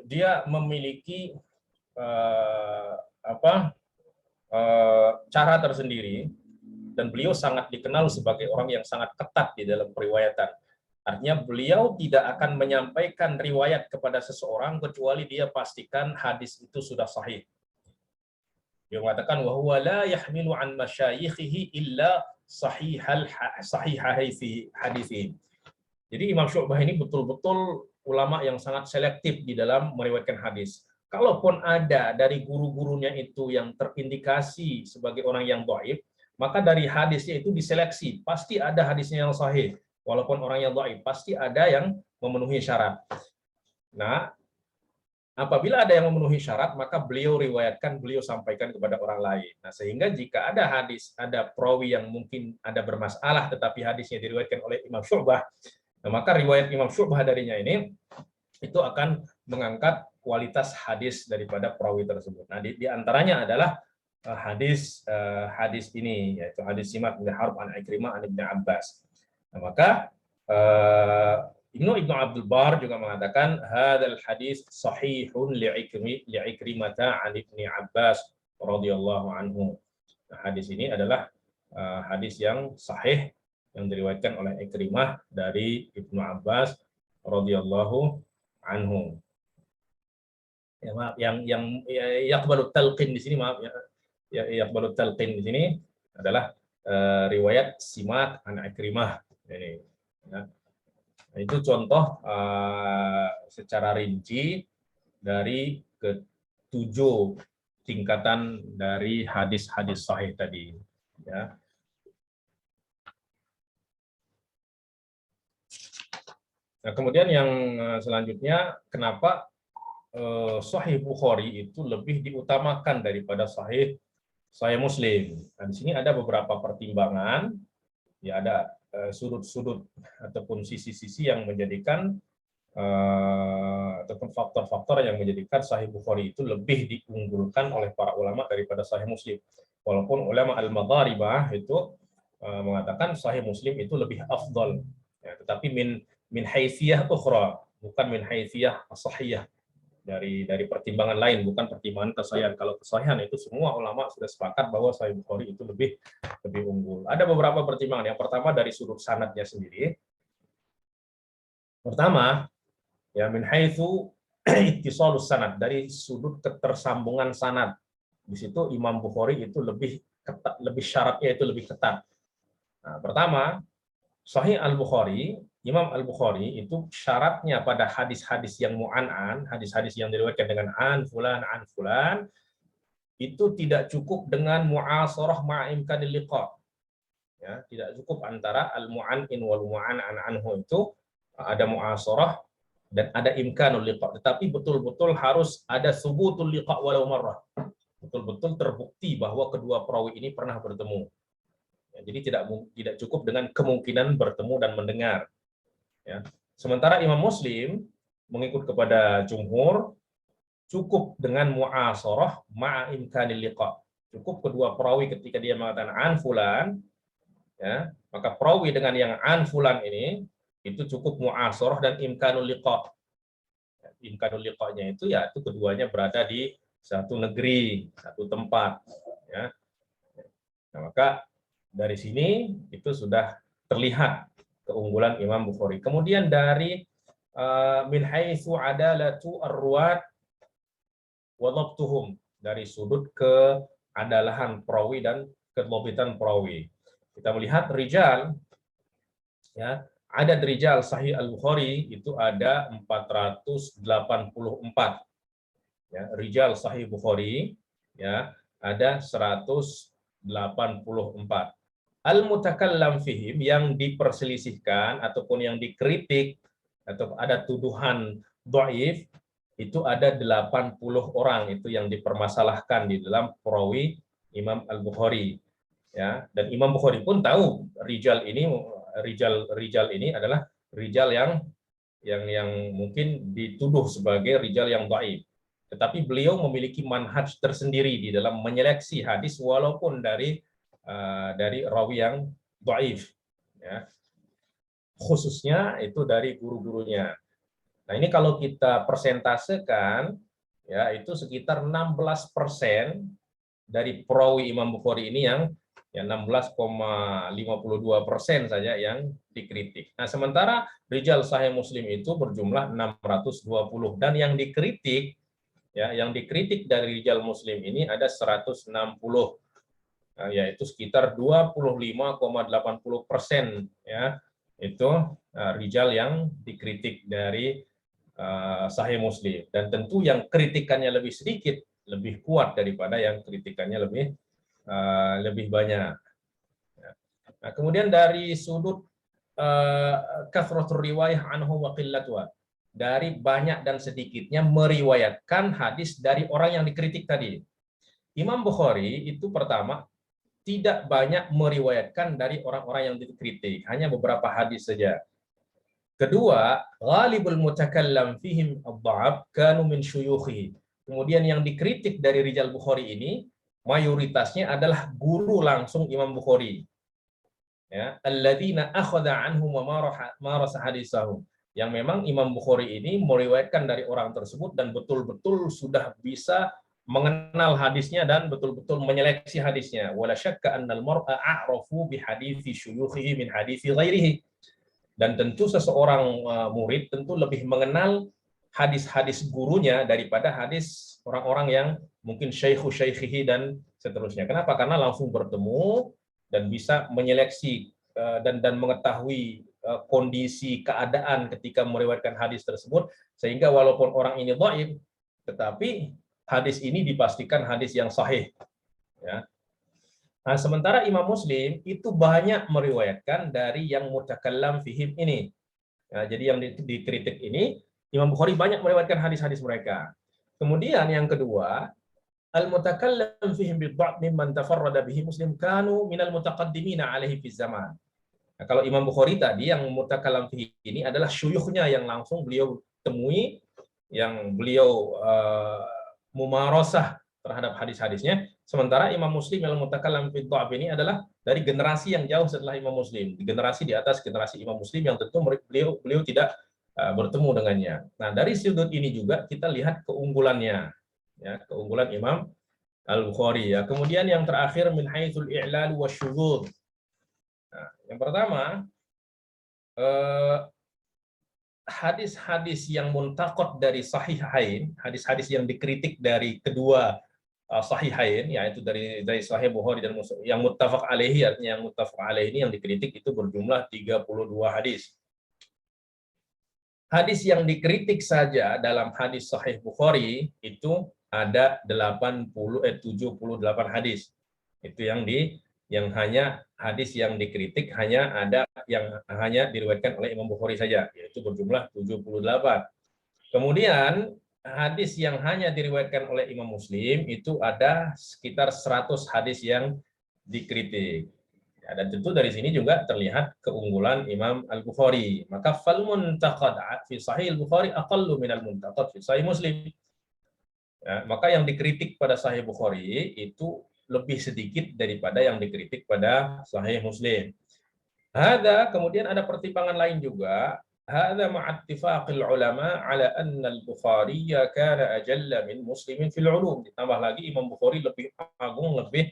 dia memiliki cara tersendiri, dan beliau sangat dikenal sebagai orang yang sangat ketat di dalam periwayatan. Artinya beliau tidak akan menyampaikan riwayat kepada seseorang kecuali dia pastikan hadis itu sudah sahih. Dia mengatakan wa huwa la yahmilu an masyayikhihi illa sahihai hadithin. Jadi Imam Syu'bah ini betul-betul ulama yang sangat selektif di dalam meriwayatkan hadis. Kalaupun ada dari guru-gurunya itu yang terindikasi sebagai orang yang dhaif, maka dari hadisnya itu diseleksi. Pasti ada hadisnya yang sahih. Walaupun orang yang dhaif, pasti ada yang memenuhi syarat. Nah, apabila ada yang memenuhi syarat, maka beliau riwayatkan, beliau sampaikan kepada orang lain. Nah, sehingga jika ada hadis, ada perawi yang mungkin ada bermasalah, tetapi hadisnya diriwayatkan oleh Imam Syu'bah, nah, maka riwayat Imam Syu'bah darinya ini, itu akan mengangkat kualitas hadis daripada perawi tersebut. Nah, di antaranya adalah hadis ini, yaitu hadis Simak bin Harb an Ikrimah an Ibnu Abbas. Nah, maka Ibnu Abdul Bar juga mengatakan hadzal hadis sahihun li'ikrimata an Ibnu Abbas radhiyallahu anhu. Nah, hadis ini adalah hadis yang sahih yang diriwayatkan oleh Ikrimah dari Ibnu Abbas radhiyallahu anhu. Ya, maaf, yang yaqbalu talqin di sini, maaf ya, yaqbalu talqin di sini adalah riwayat Simak an Ikrimah ini. Ya. Nah, itu contoh secara rinci dari ketujuh tingkatan dari hadis-hadis sahih tadi. Ya. Nah, kemudian yang selanjutnya, kenapa Sahih Bukhari itu lebih diutamakan daripada Sahih Muslim? Nah, di sini ada beberapa pertimbangan, ya, ada sudut-sudut ataupun sisi-sisi yang menjadikan ataupun faktor-faktor yang menjadikan Sahih Bukhari itu lebih diunggulkan oleh para ulama daripada Sahih Muslim. Walaupun ulama al-Magharibah itu mengatakan Sahih Muslim itu lebih afdal, ya, tetapi min haitsiyah ukhra, bukan min haitsiyah as-sahihah, dari pertimbangan lain, bukan pertimbangan kesahihan. Kalau kesahihan itu semua ulama sudah sepakat bahwa Sahih Bukhari itu lebih unggul. Ada beberapa pertimbangan. Yang pertama dari sudut sanadnya sendiri. Pertama, ya, min haitsu ittisalus sanad, dari sudut ketersambungan sanad. Di situ Imam Bukhari itu lebih ketat, lebih syaratnya itu lebih ketat. Nah, pertama, Sahih Al-Bukhari, Imam Al-Bukhari itu syaratnya pada hadis-hadis yang mu'an'an, hadis-hadis yang diriwayatkan dengan an fulan, itu tidak cukup dengan mu'asarah ma'imkanil liqa. Ya, tidak cukup antara al-mu'an'in wal mu'an'an anhu, itu ada mu'asarah dan ada imkanul liqa. Tetapi betul-betul harus ada subutul liqa walau marrah. Betul-betul terbukti bahwa kedua perawi ini pernah bertemu. Ya, jadi tidak cukup dengan kemungkinan bertemu dan mendengar. Ya. Sementara Imam Muslim mengikut kepada jumhur, cukup dengan mu'asarah ma'a imkanil liqa. Cukup kedua perawi ketika dia mengatakan an fulan, ya, maka perawi dengan yang an fulan ini itu cukup mu'asarah dan imkanul liqa. Imkanul liqanya itu, ya, itu keduanya berada di satu negeri, satu tempat, ya. Nah, maka dari sini itu sudah terlihat keunggulan Imam Bukhari. Kemudian dari min haitsu adalatu ar-ruwat wa dhabtuhum, dari sudut keadalahan perawi dan kedhabitan perawi. Kita melihat rijal, ya, adad rijal Sahih Al-Bukhari itu ada 484. Ya, rijal Sahih Bukhari, ya, ada 184. Al-mutakallam fihim, yang diperselisihkan ataupun yang dikritik atau ada tuduhan dhaif, itu ada 80 orang, itu yang dipermasalahkan di dalam perawi Imam Al-Bukhari. Ya, dan Imam Bukhari pun tahu rijal ini adalah rijal yang mungkin dituduh sebagai rijal yang dhaif. Tetapi beliau memiliki manhaj tersendiri di dalam menyeleksi hadis walaupun dari rawi yang dhaif, ya. Khususnya itu dari guru-gurunya. Nah, ini kalau kita persentasekan, ya itu sekitar 16% dari perawi Imam Bukhari ini yang 16,52% saja yang dikritik. Nah, sementara rijal Sahih Muslim itu berjumlah 620 dan yang dikritik dari rijal Muslim ini ada 160, yaitu sekitar 25,80% ya itu rijal yang dikritik dari Sahih Muslim, dan tentu yang kritikannya lebih sedikit lebih kuat daripada yang kritikannya lebih banyak. Nah, kemudian dari sudut kathratur riwayah anhu wa qillatuha, dari banyak dan sedikitnya meriwayatkan hadis dari orang yang dikritik tadi. Imam Bukhari itu pertama tidak banyak meriwayatkan dari orang-orang yang dikritik, hanya beberapa hadis saja. Kedua, ghalibul mutakallam fihim ad-dha'af kanu min syuyukhihi. Kemudian yang dikritik dari rijal Bukhari ini mayoritasnya adalah guru langsung Imam Bukhari. Ya, alladzina akhadha anhum wa marasa hadisahum. Yang memang Imam Bukhari ini meriwayatkan dari orang tersebut dan betul-betul sudah bisa mengenal hadisnya dan betul-betul menyeleksi hadisnya. Wala syakka annal mar'a a'rafu bi hadithi syuyukhihi min hadithi ghairihi. Dan tentu seseorang murid tentu lebih mengenal hadis-hadis gurunya daripada hadis orang-orang yang mungkin syaikhihi dan seterusnya. Kenapa? Karena langsung bertemu dan bisa menyeleksi dan mengetahui kondisi keadaan ketika meriwayatkan hadis tersebut, sehingga walaupun orang ini dhaif, tetapi hadis ini dipastikan hadis yang sahih. Ya. Nah, sementara Imam Muslim itu banyak meriwayatkan dari yang mutakallam fihim ini. Nah, jadi yang dikritik ini, Imam Bukhari banyak meriwayatkan hadis-hadis mereka. Kemudian yang kedua, al-mutakallam fihim bid-dha'f mimman tafarrada bihi Muslim kanu minal mutaqaddimina alaihi fi zaman. Nah, kalau Imam Bukhari tadi yang mutakallam fihi ini adalah syuyukhnya yang langsung beliau temui, yang beliau mumarasah terhadap hadis-hadisnya. Sementara Imam Muslim yang mutakallam fi dha'f ini adalah dari generasi yang jauh setelah Imam Muslim, generasi di atas generasi Imam Muslim yang tentu beliau tidak bertemu dengannya. Nah, dari sudut ini juga kita lihat keunggulannya, ya, keunggulan Imam Al-Bukhari. Ya. Kemudian yang terakhir min haitsul i'lal wasyudzuz. Nah, yang pertama, hadis-hadis yang muntaqad dari sahihain, hadis-hadis yang dikritik dari kedua sahihain, yaitu dari Sahih Bukhari dan Muslim, yang muttafaq alaihi, artinya yang muttafaq alaihi ini yang dikritik itu berjumlah 32 hadis. Hadis yang dikritik saja dalam hadis Sahih Bukhari itu ada 78 hadis. Itu yang hanya hadis yang dikritik hanya ada yang hanya diriwayatkan oleh Imam Bukhari saja, yaitu berjumlah 78. Kemudian hadis yang hanya diriwayatkan oleh Imam Muslim itu ada sekitar 100 hadis yang dikritik. Ya, dan tentu dari sini juga terlihat keunggulan Imam Al-Bukhari. Maka fal muntaqad fi Sahih Al-Bukhari aqallu min al-muntaqad fi Sahih Muslim. Ya, maka yang dikritik pada Sahih Bukhari itu lebih sedikit daripada yang dikritik pada Sahih Muslim. Kemudian ada pertimbangan lain juga. Hadza ma'attifaqil ulama ala anna al-Bukhari kana ajalla min Muslimin fil ulum. Ditambah lagi Imam Bukhari lebih agung, lebih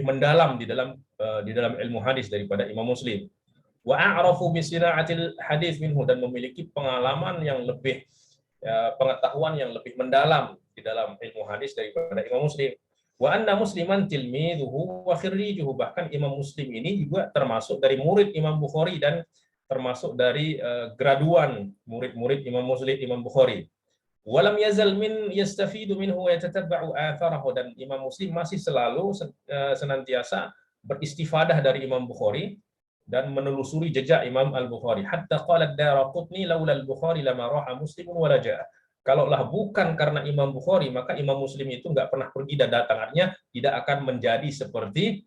mendalam di dalam ilmu hadis daripada Imam Muslim. Wa a'rafu bi sina'atil hadis minhu, dan memiliki pengalaman yang lebih, pengetahuan yang lebih mendalam di dalam ilmu hadis daripada Imam Muslim. Wa anna Musliman tilmiduhu wa khirrijuhu, bahkan Imam Muslim ini juga termasuk dari murid Imam Bukhari dan termasuk dari graduan murid-murid Imam Bukhari. Walam yazal min yastafidu minhu wa yatatabba'u atharahu, dan Imam Muslim masih selalu senantiasa beristifadah dari Imam Bukhari dan menelusuri jejak Imam Al-Bukhari. Hatta qala ad-Daraqutni laula al-Bukhari lama raha Muslimun wala ja'a. Kalaulah bukan karena Imam Bukhari, maka Imam Muslim itu nggak pernah pergi dan datang. Artinya tidak akan menjadi seperti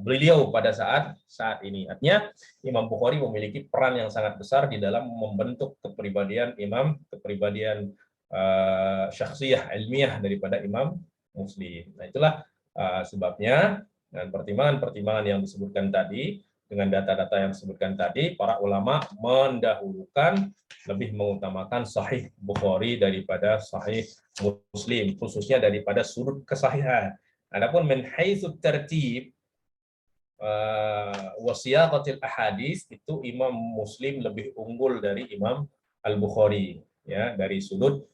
beliau pada saat ini. Artinya Imam Bukhari memiliki peran yang sangat besar di dalam membentuk kepribadian syakhsiyah ilmiah daripada Imam Muslim. Nah, itulah sebabnya dan pertimbangan-pertimbangan yang disebutkan tadi, dengan data-data yang disebutkan tadi, para ulama mendahulukan, lebih mengutamakan Sahih Bukhari daripada Sahih Muslim, khususnya daripada sudut kesahihan. Adapun min haitsu tertib wa siyaqatil ahadits, itu Imam Muslim lebih unggul dari Imam Al-Bukhari, ya, dari sudut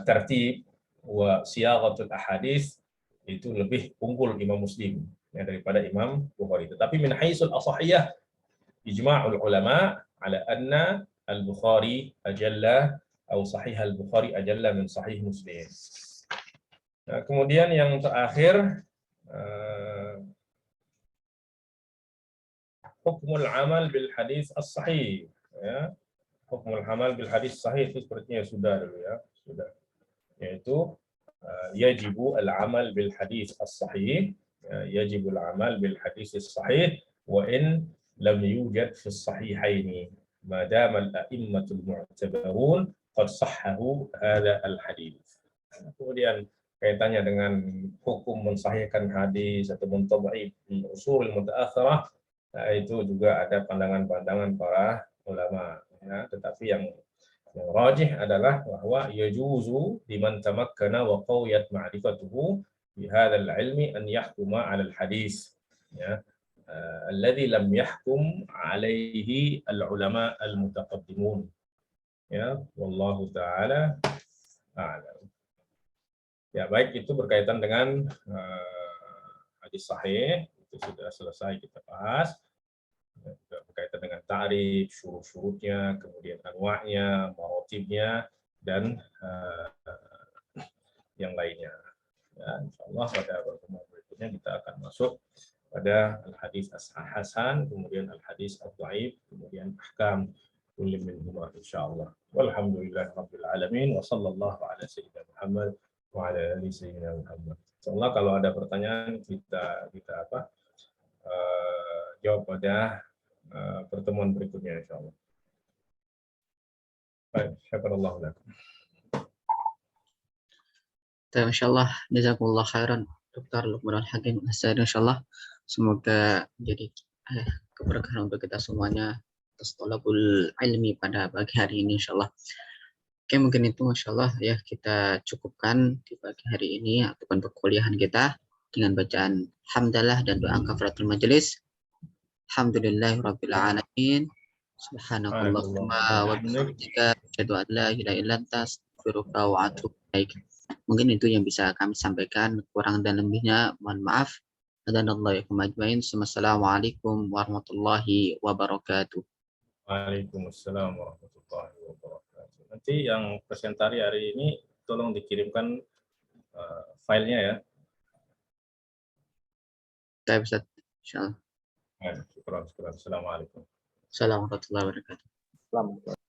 tertib wa siyaqatul ahadits, itu lebih unggul Imam Muslim, ya, daripada Imam Bukhari. Tetapi min haitsul asahiyah ijma'ul ulama ala anna al-Bukhari ajalla atau sahih al-Bukhari ajalla min sahih Muslim. Nah, kemudian yang terakhir, hukmul amal bil hadis as-sahih, ya. Hukmul amal bil hadis sahih itu sepertinya sudah dulu, ya, sudah. Yaitu yajibu al-amal bil hadis as-sahih, yajibu al-amal bil hadis as-sahih wa in lam yujad fi as-sahihaini ma dama al-a'immatul mu'tabarun qad sahhahu hadha al-hadis. Kemudian kaitannya dengan hukum mensahihkan hadis atau mentad'if di usul mutaakhirah, itu juga ada pandangan-pandangan para ulama, ya. Tetapi yang rajih adalah bahwa yajuzu liman tamakkana wa qawiyat ma'rifatuhu bi hadzal ilmi an yahkuma 'ala al-hadis, ya, alladhi lam yahkum 'alaihi al-ulama al-mutaqaddimun, ya, wallahu taala a'lam. Ya, baik, itu berkaitan dengan hadis sahih, itu sudah selesai kita bahas. Juga berkaitan dengan ta'rif, syurut-syurutnya, kemudian anwa'nya, marotibnya, dan yang lainnya. Ya, insyaallah pada pertemuan berikutnya kita akan masuk pada al-hadis as-hasan, kemudian al-hadis ad-dhaif, kemudian ahkam kulli minhuma insyaallah. Walhamdulillahirabbil alamin wa sallallahu ala sayyidina Muhammad wa ala ali sayyidina Muhammad. Insyaallah kalau ada pertanyaan kita jawab pada pertemuan berikutnya insyaallah. Baik, syakarallahu lakum. Insyaallah, jazakumullah khairan Dr. Luqmanul Hakim As-Sa'id. Insyaallah semoga menjadi keberkahan untuk kita semuanya atas thalabul ilmi pada pagi hari ini insyaallah. Oke, mungkin itu insyaallah ya kita cukupkan di pagi hari ini ataupun perkuliahan kita dengan bacaan hamdalah dan doa kafaratul majelis. Alhamdulillahirabbil alamin. Subhanakallahumma wa bihamdika asyhadu an la ilaha illa anta astaghfiruka wa atubu ilaik. Mungkin itu yang bisa kami sampaikan, kurang dan lebihnya mohon maaf. Hadanallahu ajmain. Wassalamualaikum warahmatullahi wabarakatuh. Waalaikumsalam warahmatullahi wabarakatuh. Nanti yang presentasi hari ini tolong dikirimkan filenya, ya. Saya bisa insyaallah. Syukur. Assalamualaikum. Assalamualaikum warahmatullahi wabarakatuh.